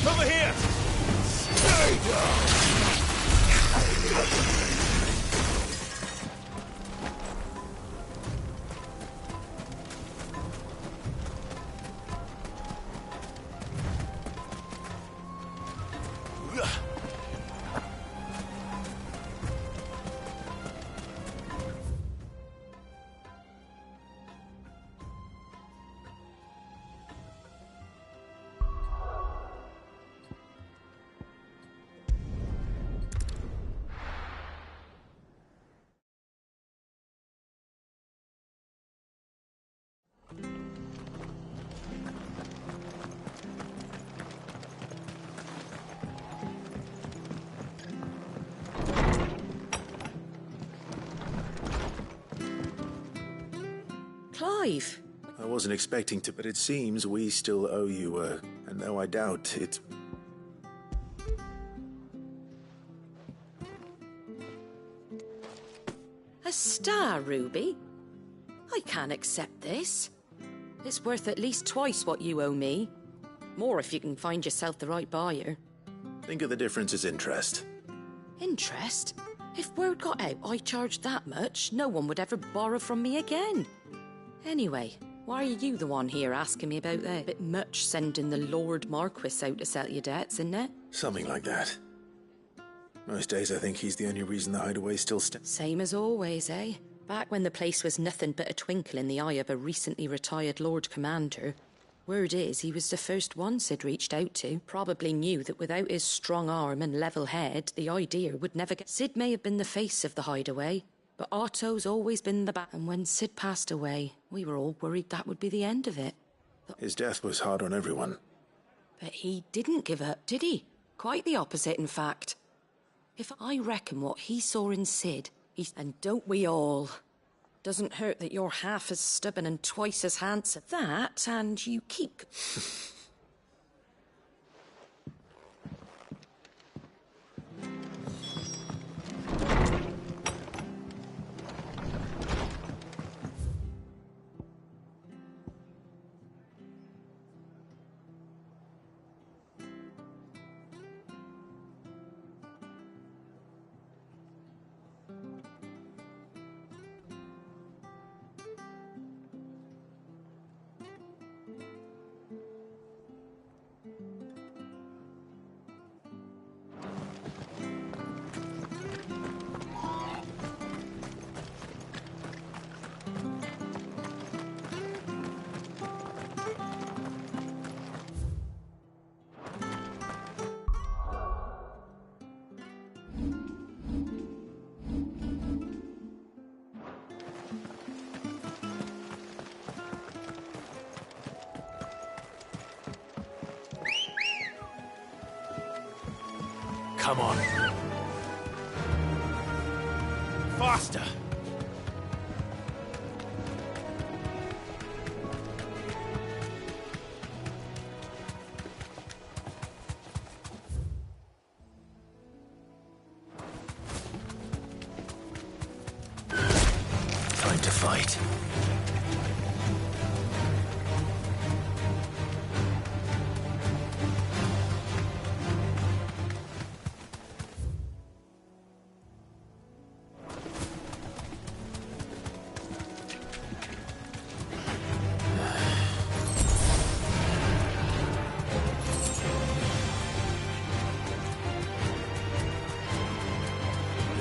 Over here! Clive! I wasn't expecting to, but it seems we still owe you, and though I doubt it... A star, Ruby? I can't accept this. It's worth at least twice what you owe me. More if you can find yourself the right buyer. Think of the difference as interest. Interest? If word got out I charged that much, no one would ever borrow from me again. Anyway, why are you the one here asking me about that? Bit much sending the Lord Marquis out to settle your debts, isn't it? Something like that. Most days I think he's the only reason the hideaway still stands. Same as always, eh? Back when the place was nothing but a twinkle in the eye of a recently retired Lord Commander, word is he was the first one Sid reached out to. Probably knew that without his strong arm and level head, the idea would never get... Sid may have been the face of the hideaway, but Otto's always been the back. And when Sid passed away, we were all worried that would be the end of it. His death was hard on everyone. But he didn't give up, did he? Quite the opposite, in fact. If I reckon what he saw in Sid, and don't we all? Doesn't hurt that you're half as stubborn and twice as handsome. That, and you keep... Come on. Faster! Time to fight.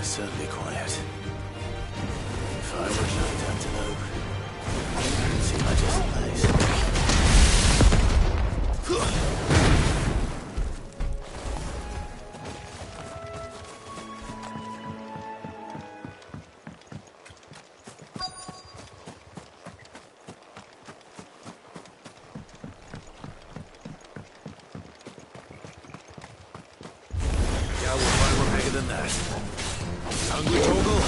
certainly quiet. If I were giant antelope, I'd see my just place. Yeah, we'll find one bigger than that. Hungry, Torgal?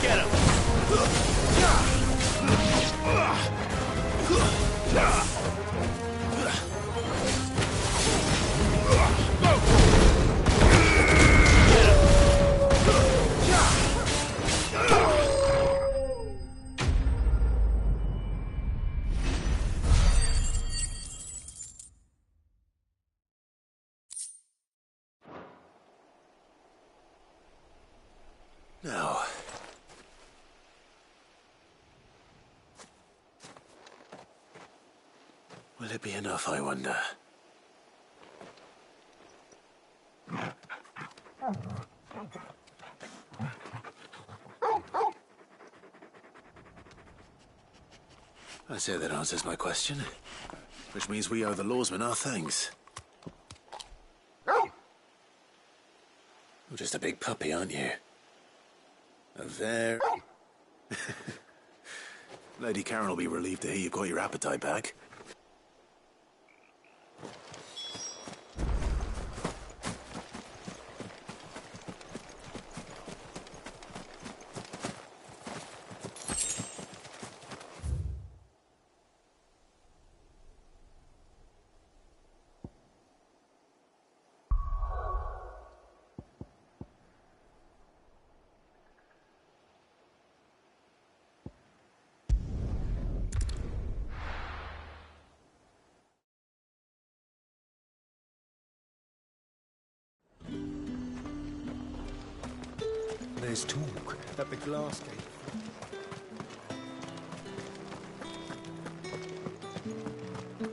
Get him! Now, will it be enough, I wonder? I say that answers my question, which means we owe the lawsmen our thanks. You're just a big puppy, aren't you? A very... Lady Karen will be relieved to hear you've got your appetite back. There's talk at the glass gate.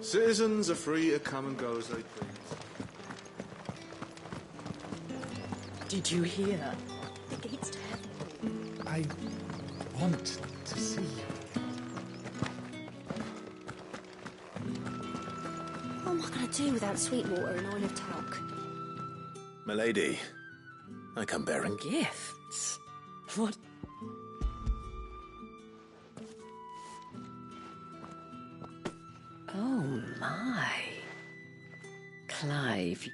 Citizens are free to come and go as they please. Did you hear? The gates to heaven. I want to see you. What am I going to do without Sweetwater and oil of talc? Milady, I come bearing Gifts? What? Oh, my. Clive.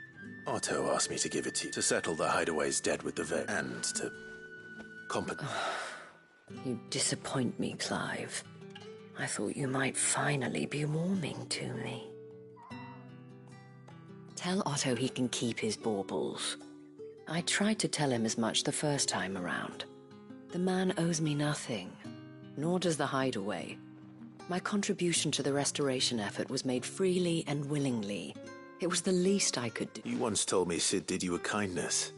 Otto asked me to give it to you to settle the hideaway's debt with the vet and to You disappoint me, Clive. I thought you might finally be warming to me. Tell Otto he can keep his baubles. I tried to tell him as much the first time around. The man owes me nothing, nor does the hideaway. My contribution to the restoration effort was made freely and willingly. It was the least I could do. You once told me Sid did you a kindness.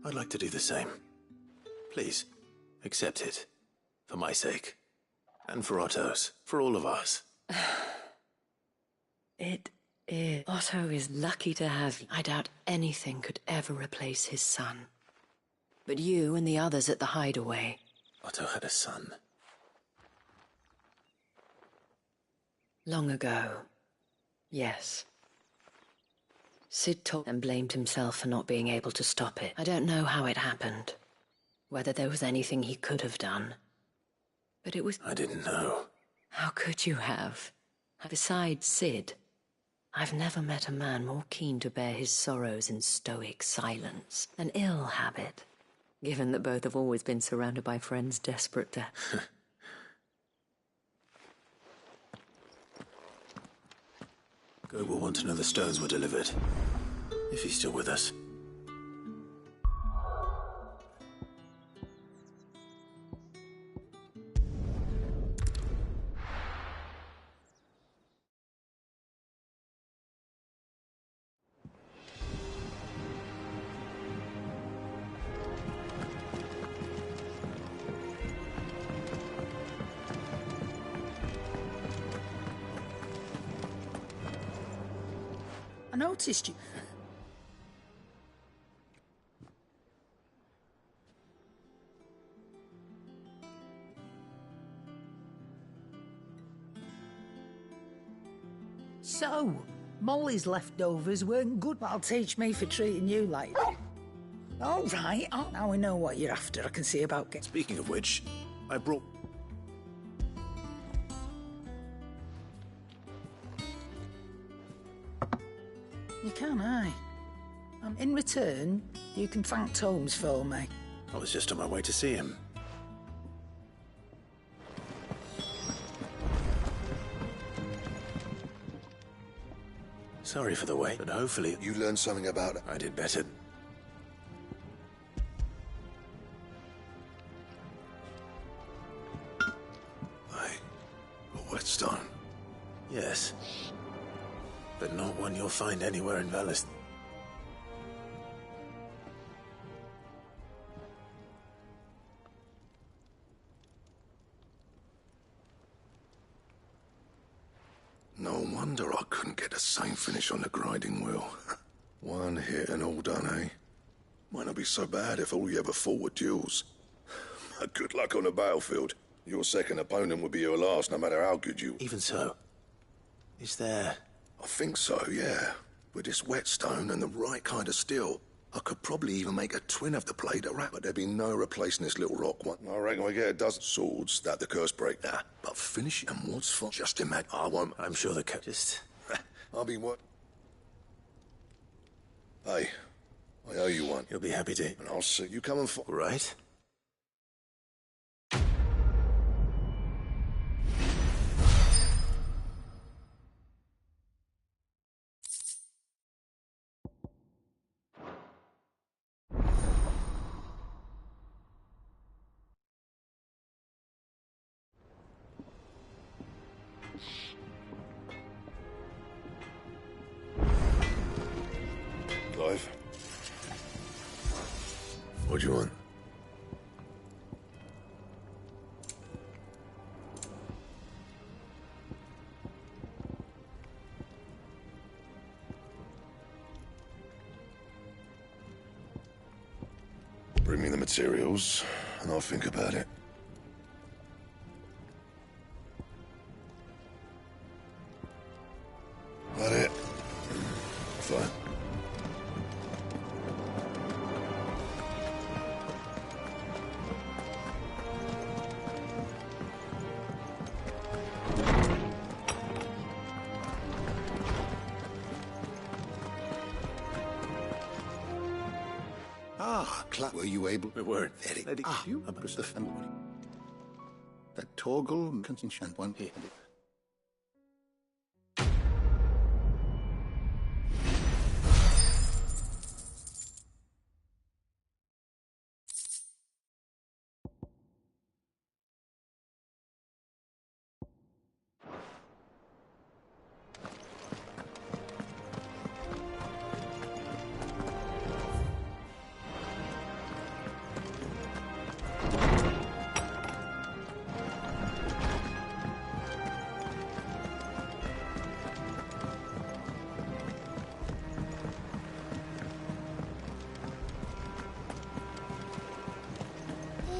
I'd like to do the same. Please, accept it. For my sake. And for Otto's. For all of us. It is. Otto is lucky to have you. I doubt anything could ever replace his son. But you and the others at the hideaway. Otto had a son. Long ago. Yes. Sid told and blamed himself for not being able to stop it. I don't know how it happened. Whether there was anything he could have done. But it was... I didn't know. How could you have? Besides Sid, I've never met a man more keen to bear his sorrows in stoic silence. An ill habit, given that both have always been surrounded by friends desperate to... Go will want to know the stones were delivered. If he's still with us. noticed you. So, Molly's leftovers weren't good. That'll teach me for treating you like that. All right, now we know what you're after. I can see about getting... Speaking of which, I brought... You can, aye. In return, you can thank Tomes for me. I was just on my way to see him. Sorry for the wait, but hopefully... You learned something about it. I did better. Hey, a whetstone. Yes. But not one you'll find anywhere in Velis. No wonder I couldn't get the same finish on the grinding wheel. One hit and all done, eh? Might not be so bad if all you ever fought were duels. But good luck on the battlefield. Your second opponent would be your last, no matter how good you... Even so, is there... I think so, yeah. With this whetstone and the right kind of steel, I could probably even make a twin of the blade of rat, but there'd be no replacing this little rock one. I reckon we get a dozen swords that the curse break. Nah, but finish it and what's for... Just imagine. I won't... I'm sure the just... I'll be what... Hey, I owe you one. You'll be happy to... And I'll see you come and... Right? Clive? What do you want? Bring me the materials, and I'll think about it. That it? Fine. Were you able? We weren't. Very. Lady, You was the family. That Torgal and one here.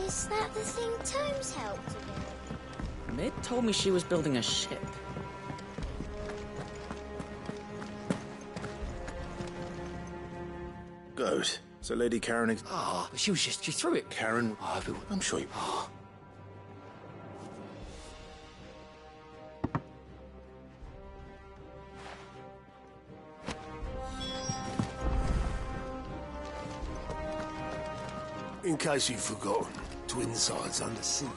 Is that the thing Tomes helped with? Mid told me she was building a ship. Good. So Lady Karen... But she threw it. Karen... I'm sure you... In case you've forgotten, Twin Sides under siege.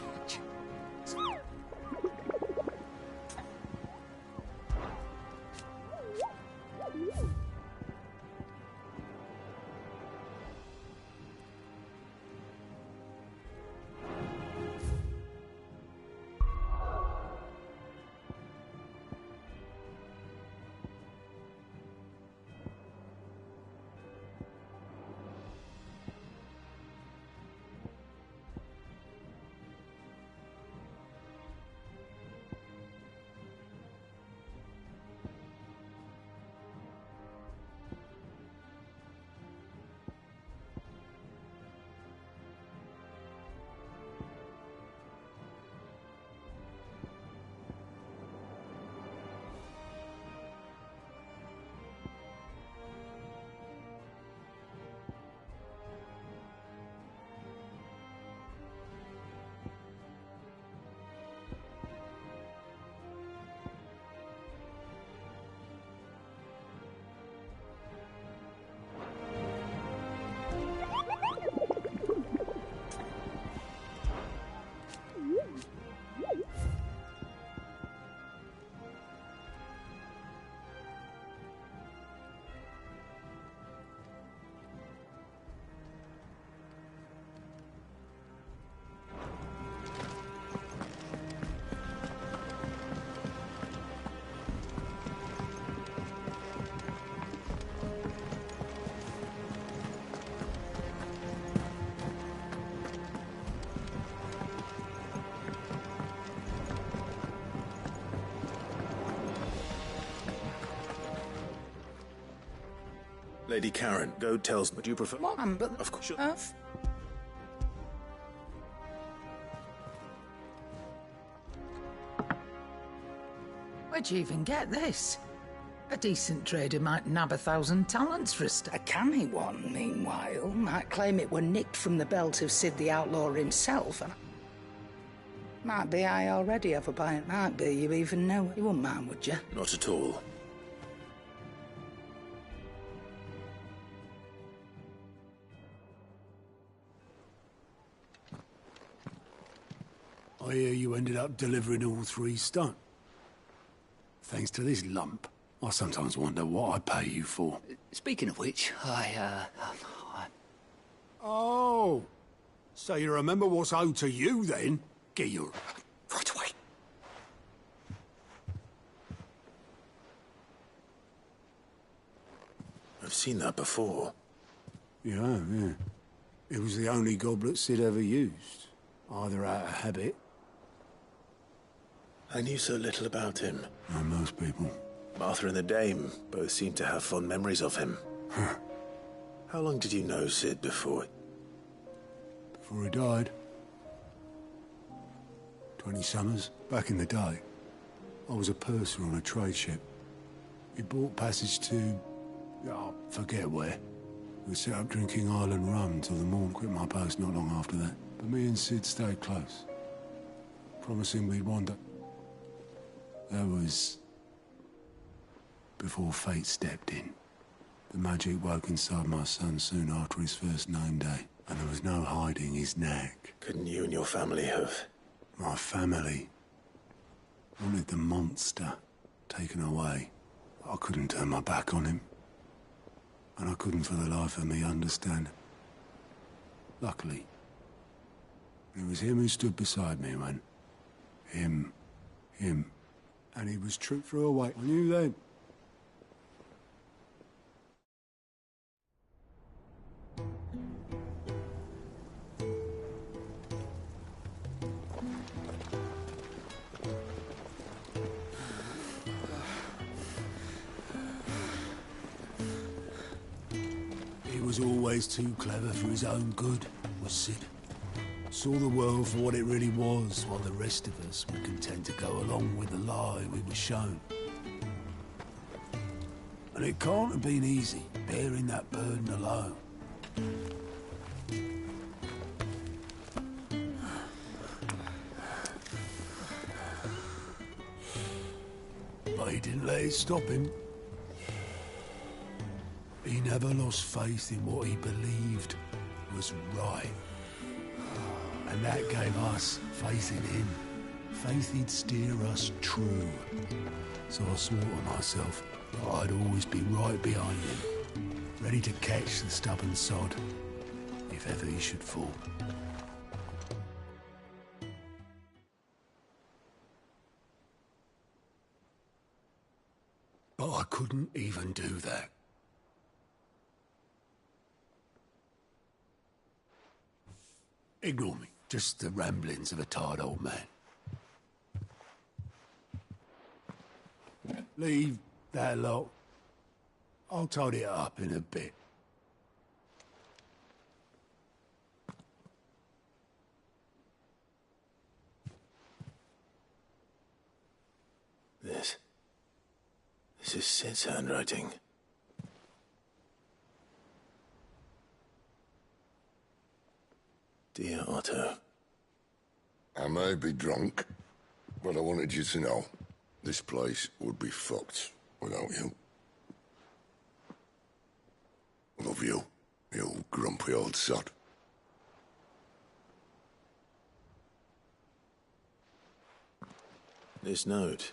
Lady Karen, go tells. Would you prefer? Mom, but of course. Where'd you even get this? A decent trader might nab 1,000 talents for a A canny one, meanwhile, might claim it were nicked from the belt of Sid the Outlaw himself. And might be I already have a buy. It might be you even know it. You wouldn't mind, would you? Not at all. I hear you ended up delivering all 3 stone. Thanks to this lump. I sometimes wonder what I'd pay you for. Speaking of which, Oh! So you remember what's owed to you, then? Get your... Right away. I've seen that before. Yeah. It was the only goblet Sid ever used. Either out of habit... I knew so little about him. Like most people. Martha and the Dame both seem to have fond memories of him. How long did you know Sid before? Before he died. 20 summers. Back in the day, I was a purser on a trade ship. He bought passage to... I forget where. We set up drinking Island rum till the morn. Quit my post not long after that. But me and Sid stayed close. Promising we'd wander. That was... before fate stepped in. The magic woke inside my son soon after his first name day, and there was no hiding his knack. Couldn't you and your family have? My family wanted the monster taken away. I couldn't turn my back on him, and I couldn't for the life of me understand. Luckily, it was him who stood beside me when... Him. And he was true through a way. I knew then. He was always too clever for his own good, was Sid. Saw the world for what it really was, while the rest of us were content to go along with the lie we were shown. And it can't have been easy, bearing that burden alone. But he didn't let it stop him. He never lost faith in what he believed was right. And that gave us faith in him. Faith he'd steer us true. So I swore to myself that I'd always be right behind him, ready to catch the stubborn sod, if ever he should fall. But I couldn't even do that. Ignore me. Just the ramblings of a tired old man. Leave that lot. I'll tidy it up in a bit. This is Sid's handwriting. Dear Otto. I may be drunk, but I wanted you to know this place would be fucked without you. Love you, you grumpy old sod. This note.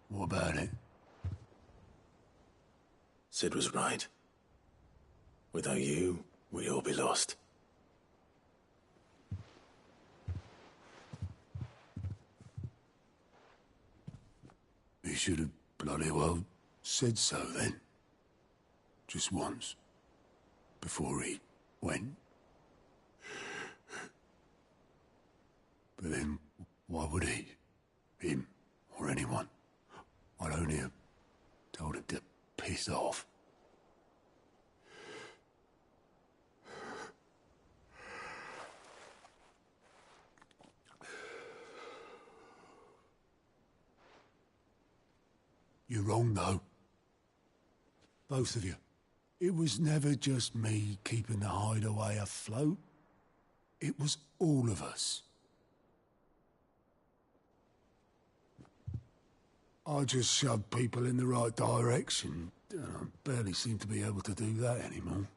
What about it? Sid was right. Without you, we'd all be lost. He should have bloody well said so then. Just once. Before he went. But then, why would he? Him, or anyone, I don't hear. Told him to piss off. You're wrong, though. Both of you. It was never just me keeping the hideaway afloat. It was all of us. I just shoved people in the right direction, and I barely seem to be able to do that anymore.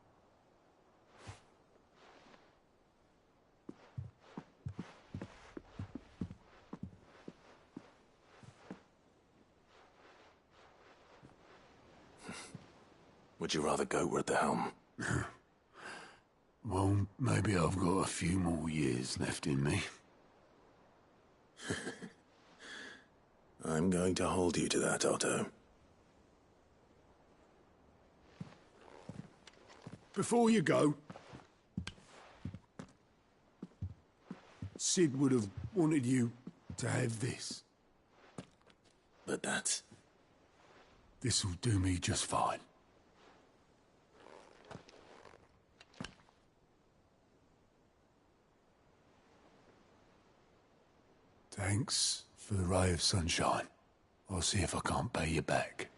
Would you rather go at the helm? Well, maybe I've got a few more years left in me. I'm going to hold you to that, Otto. Before you go, Sid would have wanted you to have this. But that's... This'll do me just fine. Thanks for the ray of sunshine. I'll see if I can't pay you back.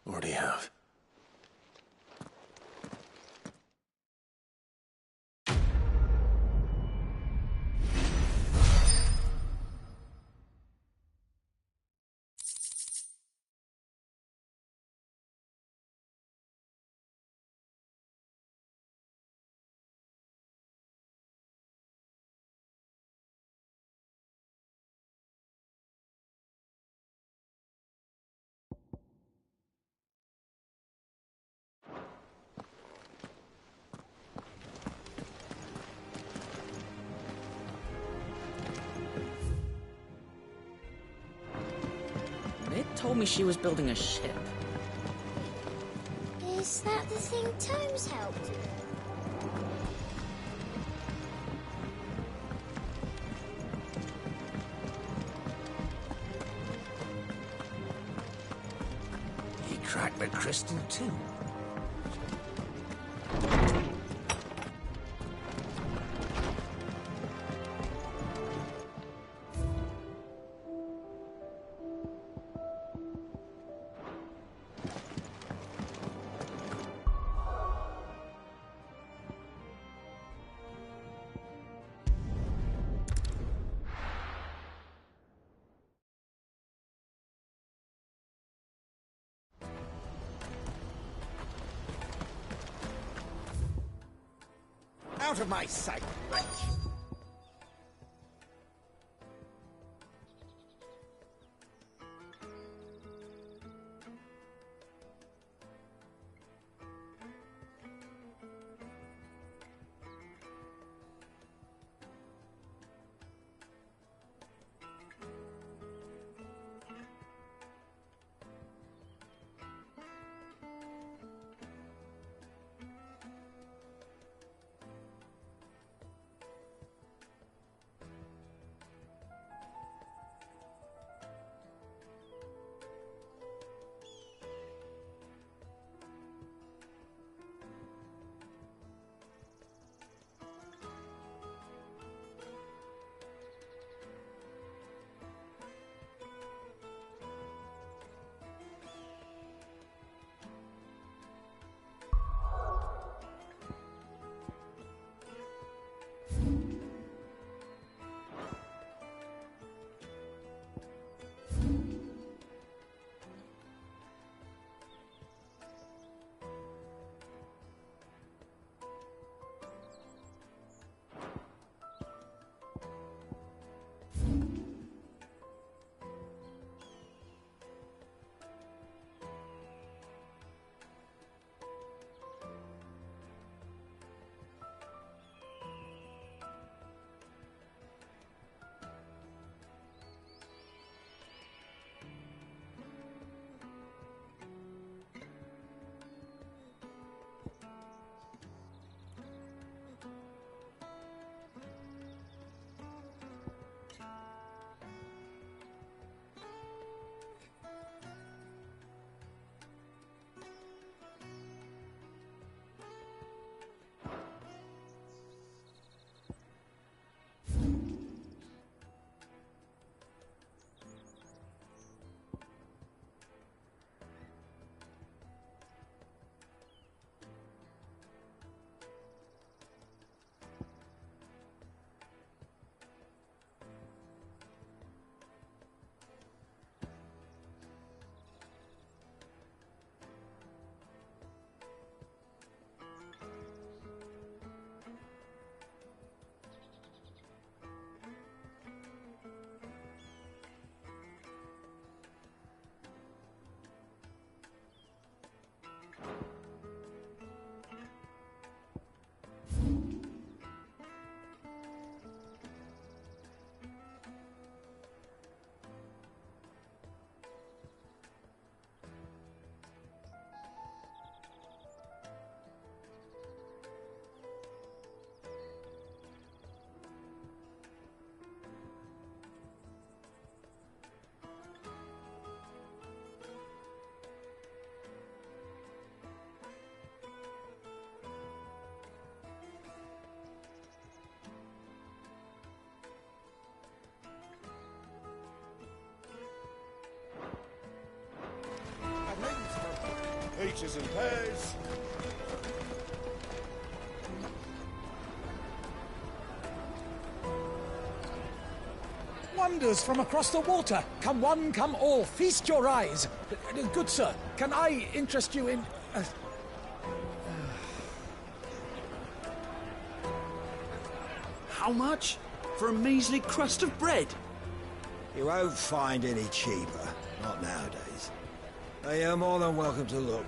Already have. It told me she was building a ship. Is that the thing Tomes helped with? He cracked the crystal too. Out of my sight, wretch! peaches and pears. Wonders from across the water. Come one, come all. Feast your eyes. Good sir, can I interest you in... How much? For a measly crust of bread? You won't find any cheaper. Not nowadays. But you're more than welcome to look.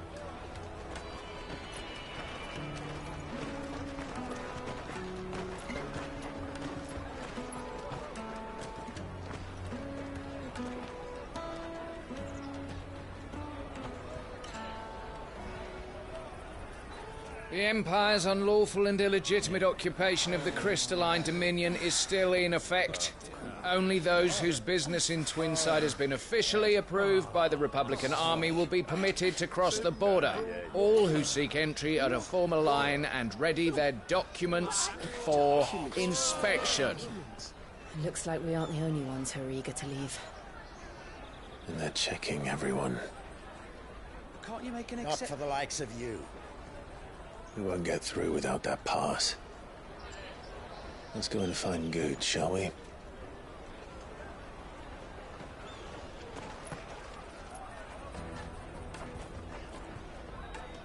The Empire's unlawful and illegitimate occupation of the Crystalline Dominion is still in effect. Only those whose business in Twinside has been officially approved by the Republican Army will be permitted to cross the border. All who seek entry are to form a line and ready their documents for inspection. Looks like we aren't the only ones who are eager to leave. And they're checking everyone. Can't you make an Not exception? for the likes of you. We won't get through without that pass. Let's go and find Good, shall we?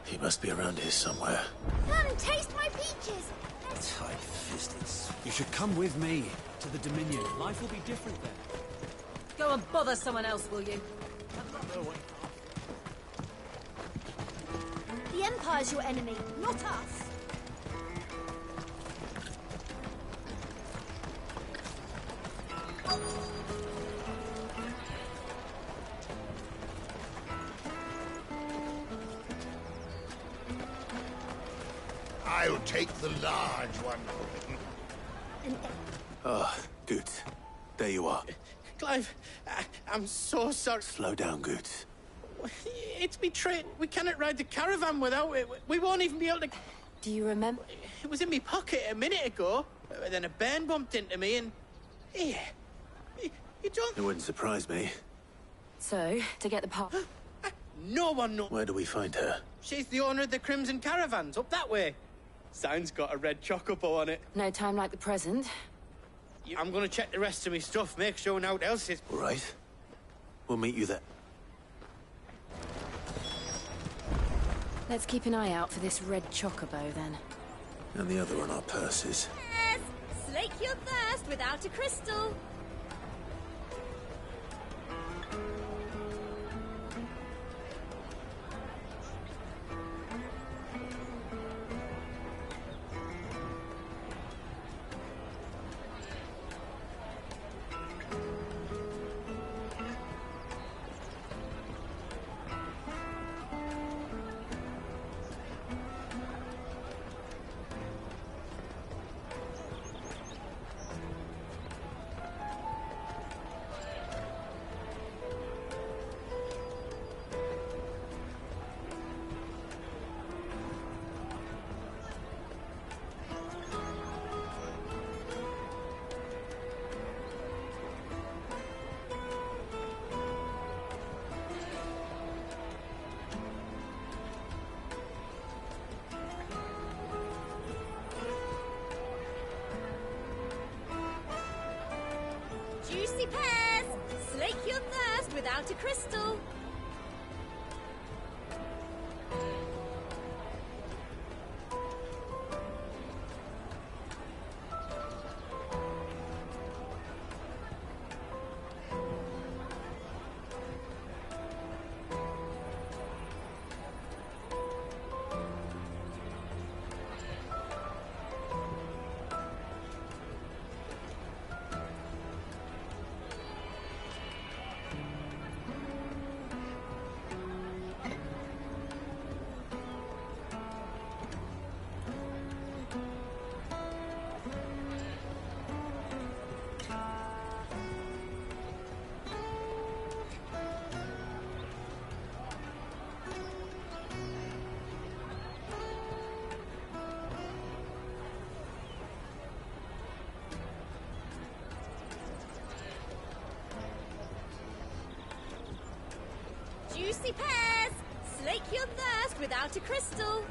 He must be around here somewhere. Come, taste my peaches. Tight-fisted. You should come with me to the Dominion. Life will be different there. Go and bother someone else, will you? The Empire's your enemy, not us. I'll take the large one. Ah, Good. There you are. Clive, I'm so sorry. Slow down, Good. It's me train. We cannot ride the caravan without it. We won't even be able to... Do you remember? It was in my pocket a minute ago. Then a bairn bumped into me and... Here. You don't... It wouldn't surprise me. So, to get the part... No one knows. Where do we find her? She's the owner of the Crimson Caravans, up that way. Sign's got a red chocobo on it. No time like the present. I'm gonna check the rest of my stuff, make sure no one else is... All right. We'll meet you there. Let's keep an eye out for this red chocobo, then. And the other on our purses. Yes, slake your thirst without a crystal. Juicy pears! Slake your thirst without a crystal. Juicy pears! slake your thirst without a crystal.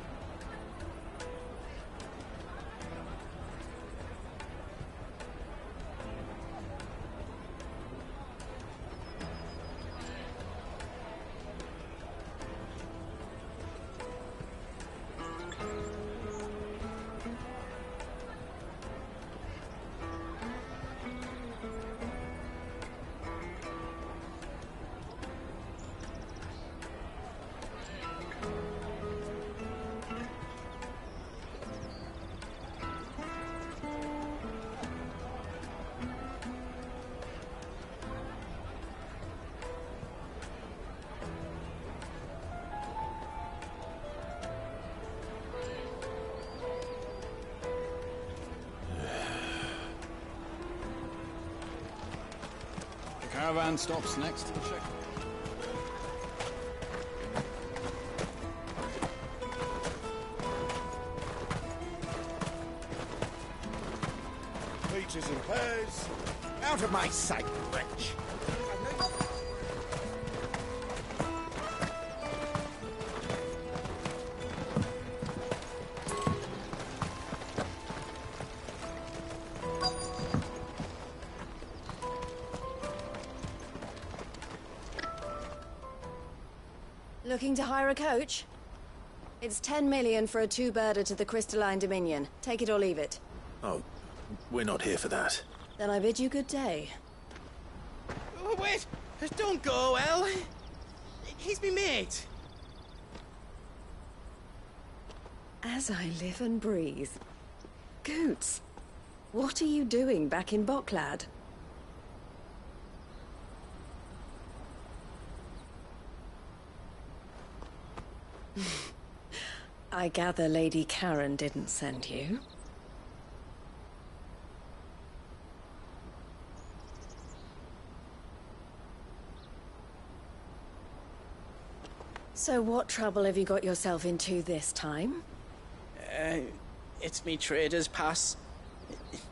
Caravan stops next to the check. Peaches and pears. Out of my sight, wretch. Looking to hire a coach? It's 10 million for a two-birder to the Crystalline Dominion. Take it or leave it. Oh, we're not here for that. Then I bid you good day. Oh, wait! Don't go, El! He's me mate! As I live and breathe. Goots, what are you doing back in Boklad? I gather Lady Karen didn't send you. So what trouble have you got yourself into this time? It's me trader's pass.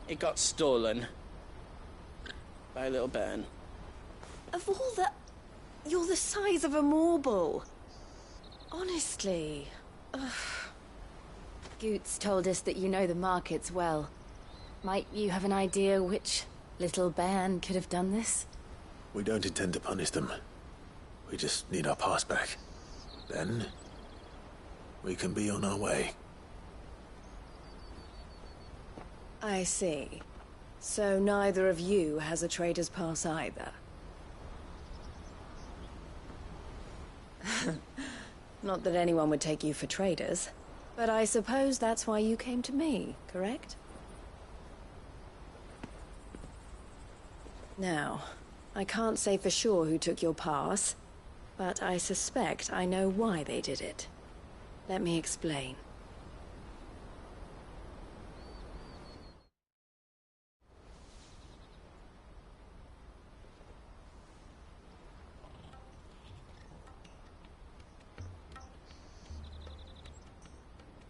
It got stolen. By a little bairn. Of all the... You're the size of a marble. Honestly. Ugh. Goots told us that you know the markets well. Might you have an idea which little bairn could have done this? We don't intend to punish them. We just need our pass back. Then, we can be on our way. I see. So neither of you has a trader's pass either. Not that anyone would take you for traders, but I suppose that's why you came to me, correct? Now, I can't say for sure who took your pass, but I suspect I know why they did it. Let me explain.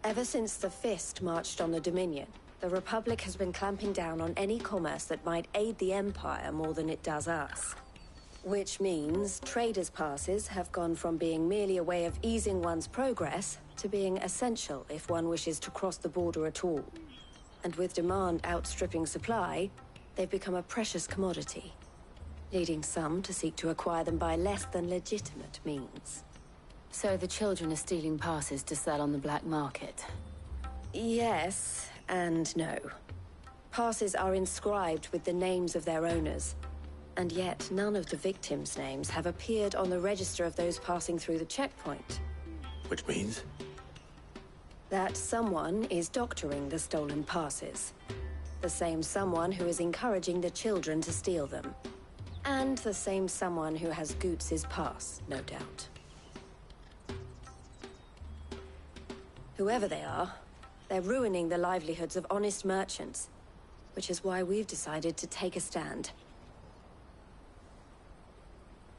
Ever since the Fist marched on the Dominion, the Republic has been clamping down on any commerce that might aid the Empire more than it does us. Which means traders' passes have gone from being merely a way of easing one's progress to being essential if one wishes to cross the border at all. And with demand outstripping supply, they've become a precious commodity, leading some to seek to acquire them by less than legitimate means. So the children are stealing passes to sell on the black market? Yes, and no. Passes are inscribed with the names of their owners, and yet none of the victims' names have appeared on the register of those passing through the checkpoint. Which means? That someone is doctoring the stolen passes. The same someone who is encouraging the children to steal them. And the same someone who has Goots' pass, no doubt. Whoever they are, they're ruining the livelihoods of honest merchants, which is why we've decided to take a stand.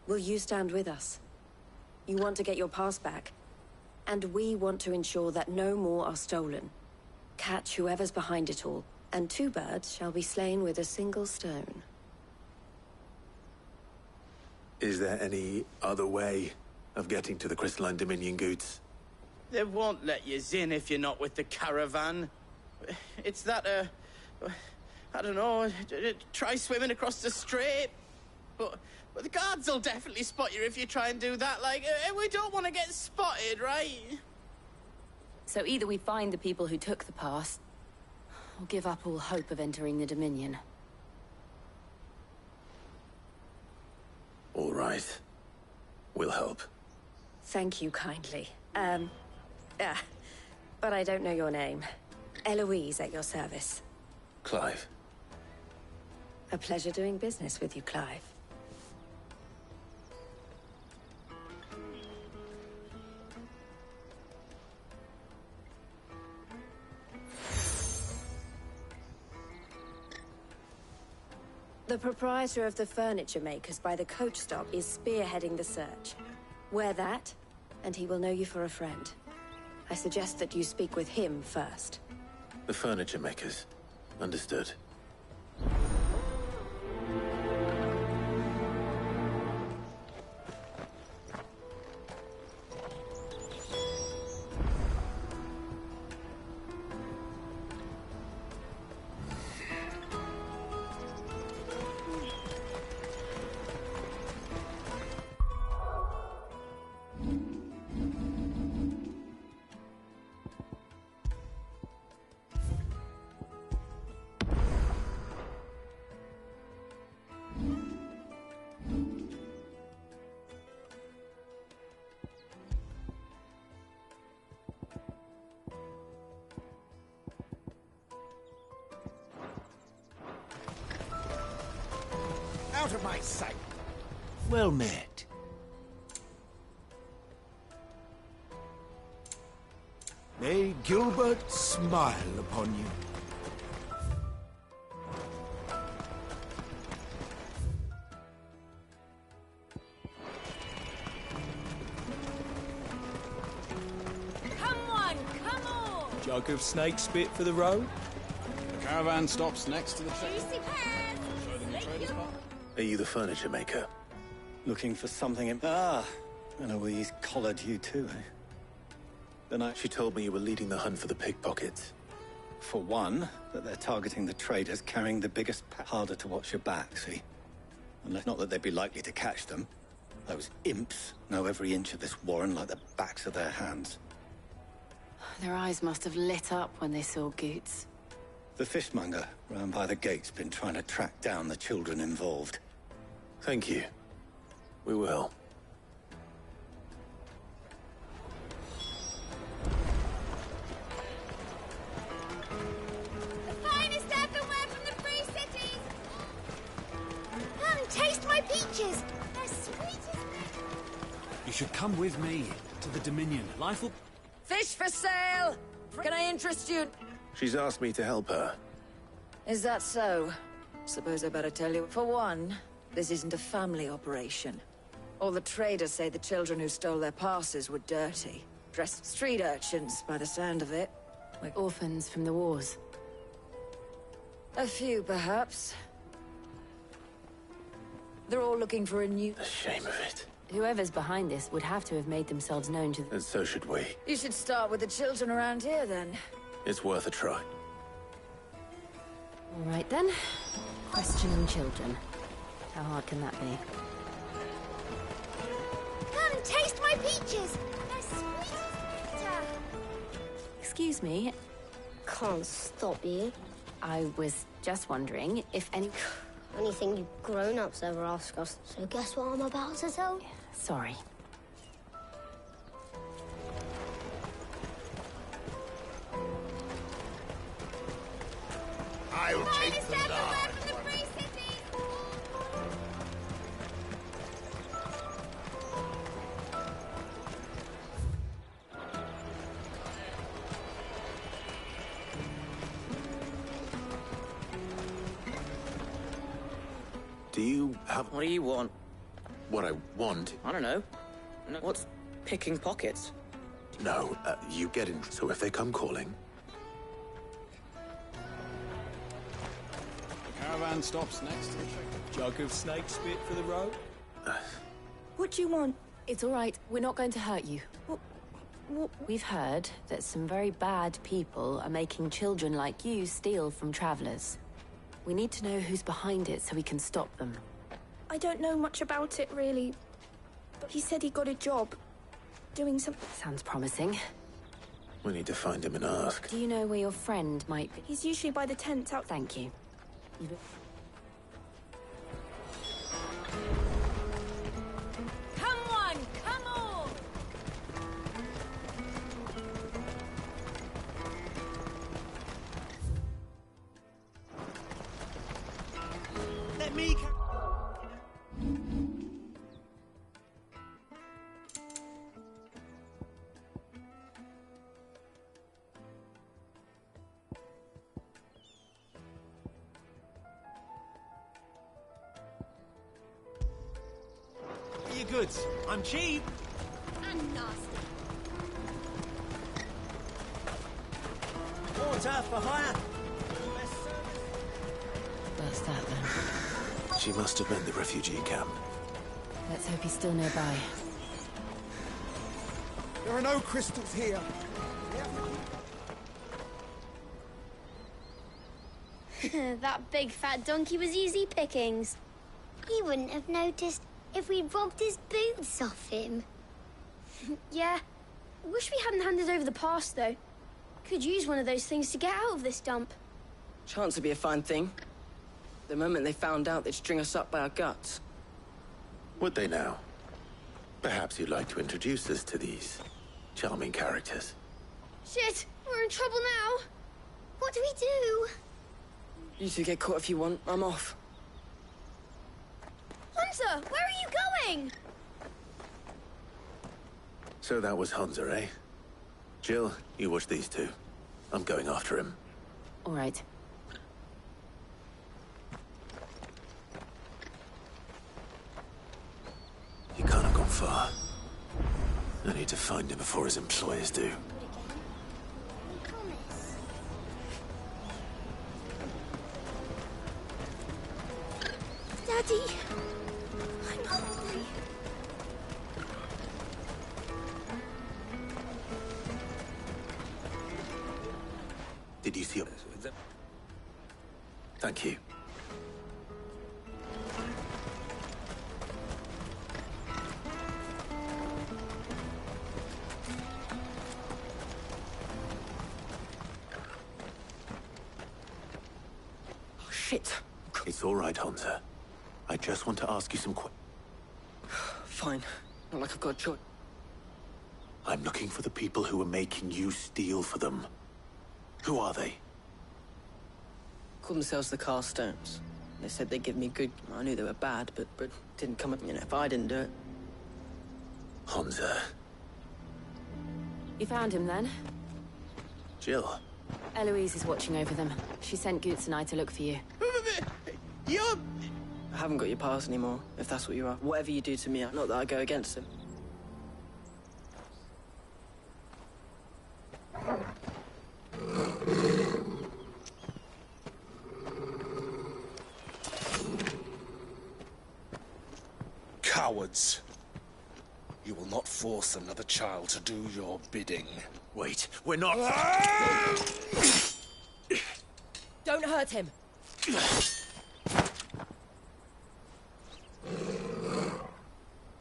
Will you stand with us? You want to get your pass back, and we want to ensure that no more are stolen. Catch whoever's behind it all, and two birds shall be slain with a single stone. Is there any other way of getting to the Crystalline Dominion goods. They won't let you in if you're not with the caravan. It's that, I don't know, try swimming across the strait. But the guards will definitely spot you if you try and do that. Like, we don't want to get spotted, right? So either we find the people who took the pass, or give up all hope of entering the Dominion. All right. We'll help. Thank you kindly. But I don't know your name. Eloise at your service. Clive. A pleasure doing business with you, Clive. The proprietor of the furniture makers by the coach stop is spearheading the search. Wear that, and he will know you for a friend. I suggest that you speak with him first. The furniture makers. Understood. Out of my sight! Well met. May Gilbert smile upon you. Come on! Jug of snake spit for the road? The caravan stops next to the check. Juicy pears! Show them the trader's park. Are you the furniture maker? Looking for something in... Ah! Eloise collared you too, eh? Then She told me you were leading the hunt for the pickpockets. For one, that they're targeting the traders carrying the biggest harder to watch your back, see? Unless not that they'd be likely to catch them. Those imps know every inch of this warren like the backs of their hands. Their eyes must have lit up when they saw Goots. The fishmonger round by the gate's been trying to track down the children involved. Thank you. We will. The finest earthenware from the Free Cities! Come, taste my peaches! They're sweet as milk. You should come with me to the Dominion. Life will... Fish for sale! Can I interest you? She's asked me to help her. Is that so? Suppose I better tell you. For one, this isn't a family operation. All the traders say the children who stole their passes were dirty. Dressed street urchins, by the sound of it. Like orphans from the wars. A few, perhaps. They're all looking for a new... The shame of it. Whoever's behind this would have to have made themselves known to... And so should we. You should start with the children around here, then. It's worth a try. All right, then. Questioning children. How hard can that be? Come, taste my peaches! They're sweet as nectar! Excuse me. Can't stop you. I was just wondering if any... Anything you grown-ups ever ask us. So guess what I'm about to tell? Sorry. I'll take the guard. From the Free Cities! Do you have... What do you want? What I want? I don't know. What's picking pockets? No, you get in. So if they come calling... The caravan stops next to the check. Jug of snake spit for the road? What do you want It's all right. We're not going to hurt you. We've heard that some very bad people are making children like you steal from travelers. We need to know who's behind it so we can stop them. I don't know much about it, really. But he said he got a job. Doing some... Sounds promising. We need to find him and ask. Do you know where your friend might be? He's usually by the tent out... Thank you. Come on! Come on! Let me... Your goods. I'm cheap. And nasty. Water for hire. That's that then. She must have been the refugee camp. Let's hope he's still nearby. There are no crystals here. That big fat donkey was easy pickings. He wouldn't have noticed if we'd robbed his boots off him. Yeah. Wish we hadn't handed over the pass, though. Could use one of those things to get out of this dump. Chance would be a fine thing. The moment they found out, they'd string us up by our guts. Would they now? Perhaps you'd like to introduce us to these charming characters. Shit, we're in trouble now. What do we do? You two get caught if you want. I'm off. Hunter, where are you going? So that was Hunter, eh? Jill, you watch these two. I'm going after him. All right. He can't have gone far. I need to find him before his employers do. Daddy. I'm hungry. Did you see him? Thank you. Oh, shit. It's all right, Hunter. I just want to ask you some Fine. Not like I've got a choice. I'm looking for the people who are making you steal for them. Who are they? Called themselves the Carstones. They said they'd give me good... I knew they were bad, but didn't come up, if I didn't do it. Hunter. You found him then? Jill. Eloise is watching over them. She sent Goots and I to look for you. You're... I haven't got your pass anymore, if that's what you are. Whatever you do to me, not that I go against him. Cowards. You will not force another child to do your bidding. Wait, we're not... Don't hurt him.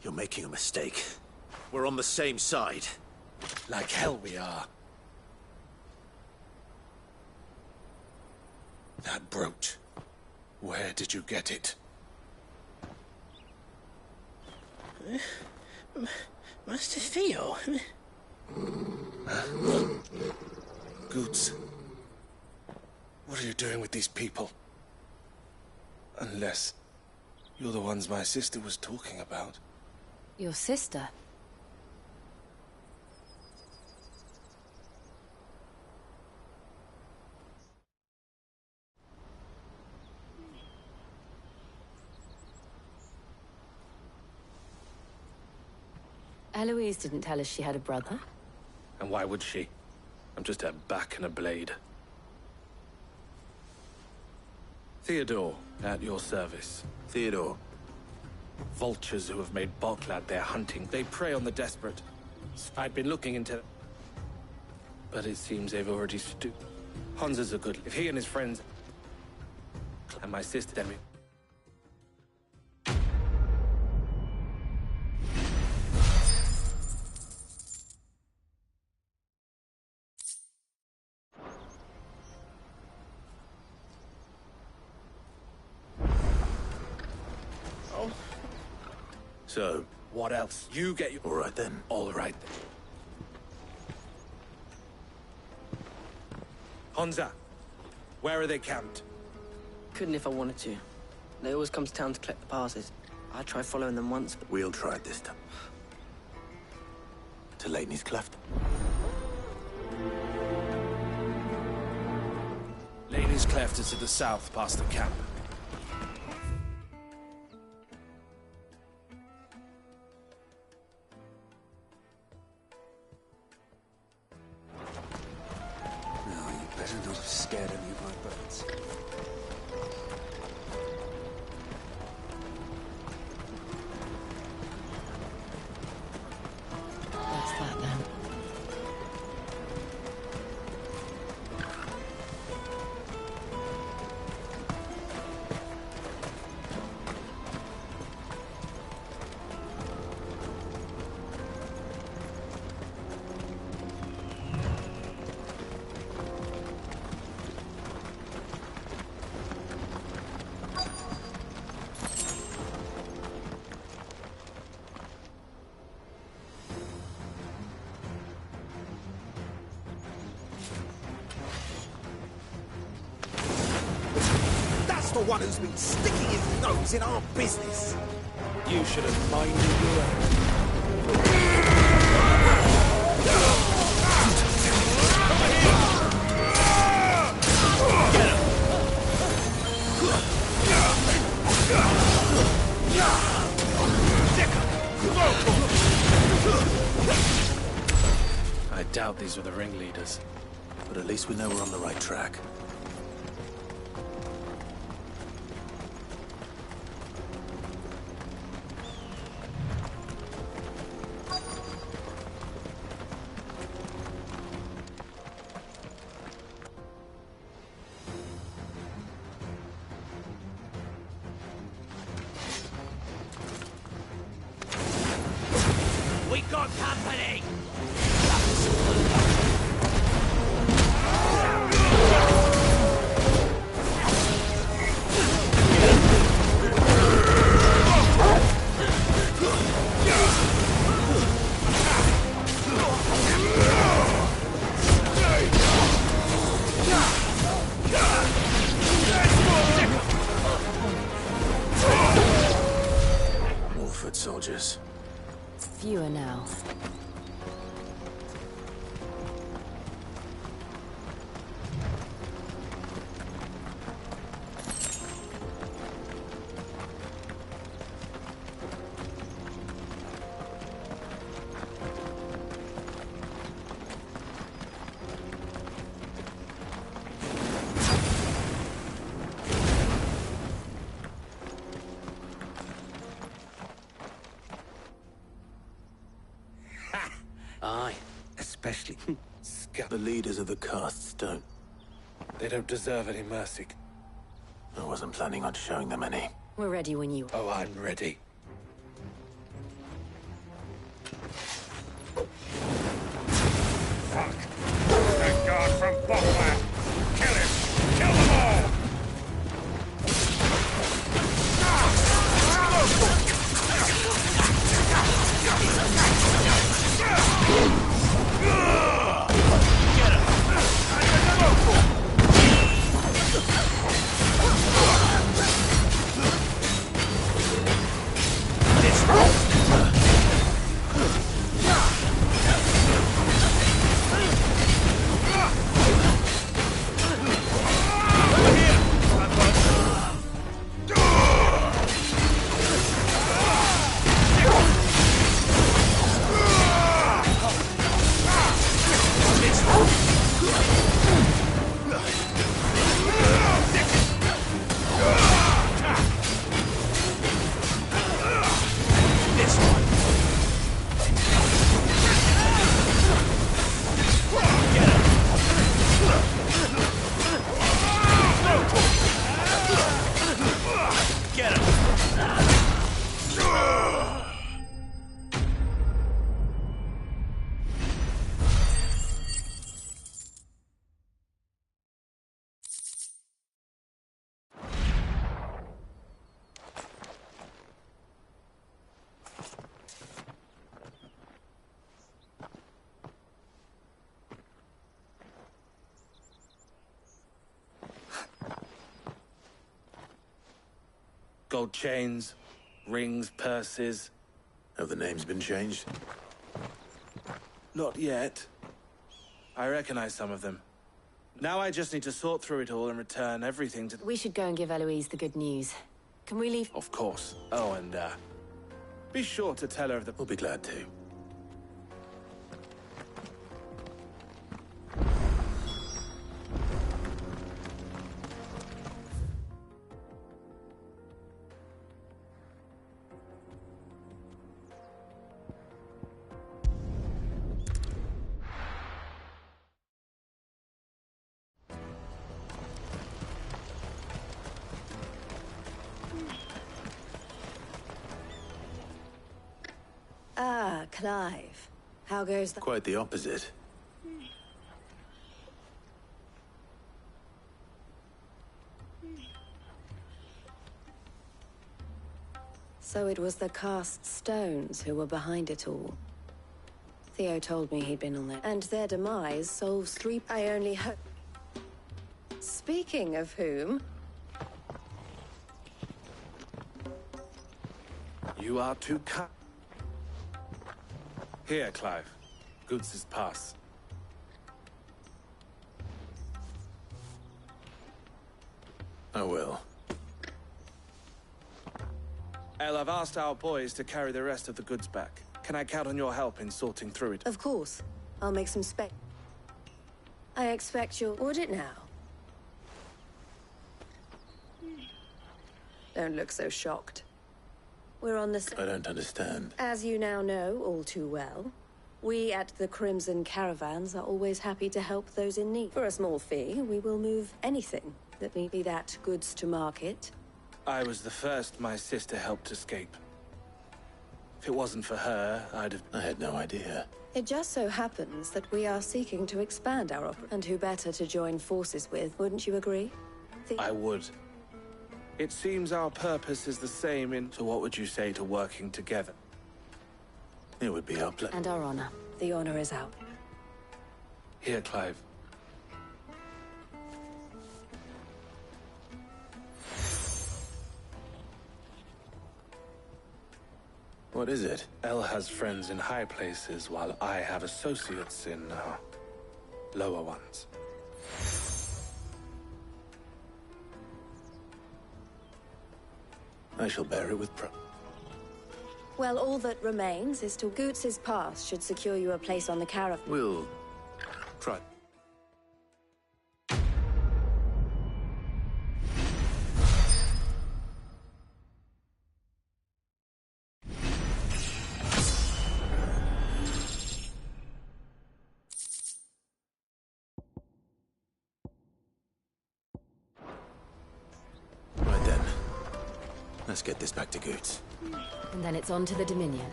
You're making a mistake. We're on the same side. Like hell we are. That brooch. Where did you get it? Master Theo? Goots. What are you doing with these people? Unless you're the ones my sister was talking about. Your sister? Eloise didn't tell us she had a brother. And why would she? I'm just her back and a blade. Theodore, at your service. Theodore. Vultures who have made Balklad their hunting. They prey on the desperate. I'd been looking into... But it seems they've already stooped. Hansa's a good... If he and his friends... And my sister, then we... Oh. So? What else? You get your... All right then. All right then. Hansa, where are they camped? Couldn't if I wanted to. They always come to town to collect the passes. I tried following them once, but... We'll try it this time. To Leighton's Cleft. Leighton's Cleft is to the south, past the camp. Better not have scared any of my birds. That's that then. The one who's been sticking his nose in our business. You should have minded your own. I doubt these were the ringleaders. But at least we know we're on the right track. We got company! More foot soldiers. Fewer now. Aye, especially The leaders of the castes don't. They don't deserve any mercy. I wasn't planning on showing them any. We're ready when you... Oh, I'm ready. Fuck! That guard from Balklad! Kill him! Kill them all! Gold chains, rings, purses. Have the names been changed? Not yet. I recognize some of them. Now I just need to sort through it all and return everything to... We should go and give Eloise the good news. Can we leave? Of course. Oh, and, be sure to tell her of the... We'll be glad to. Ah, Clive. How goes that? Quite the opposite. So it was the cast stones who were behind it all. Theo told me he'd been on there. And their demise solves 3... I only hope... Speaking of whom... You are too kind. Here, Clive. Goods' pass. I will. El, I've asked our boys to carry the rest of the goods back. Can I count on your help in sorting through it? Of course. I'll make some spec... I expect you'll... Would it now? Don't look so shocked. We're on the... I don't understand. As you now know all too well, we at the Crimson Caravans are always happy to help those in need. For a small fee, we will move anything that may be that goods to market. I was the first my sister helped escape. If it wasn't for her, I'd have... I had no idea. It just so happens that we are seeking to expand our operation. And who better to join forces with, wouldn't you agree? I would. It seems our purpose is the same in... So what would you say to working together? It would be our pleasure. And our honor. The honor is out. Here, Clive. What is it? El has friends in high places, while I have associates in, lower ones. I shall bear it with pride. Well, all that remains is to... Goots' pass should secure you a place on the caravan. We'll... try. Right then. Let's get this back to Goots. And then it's on to the Dominion.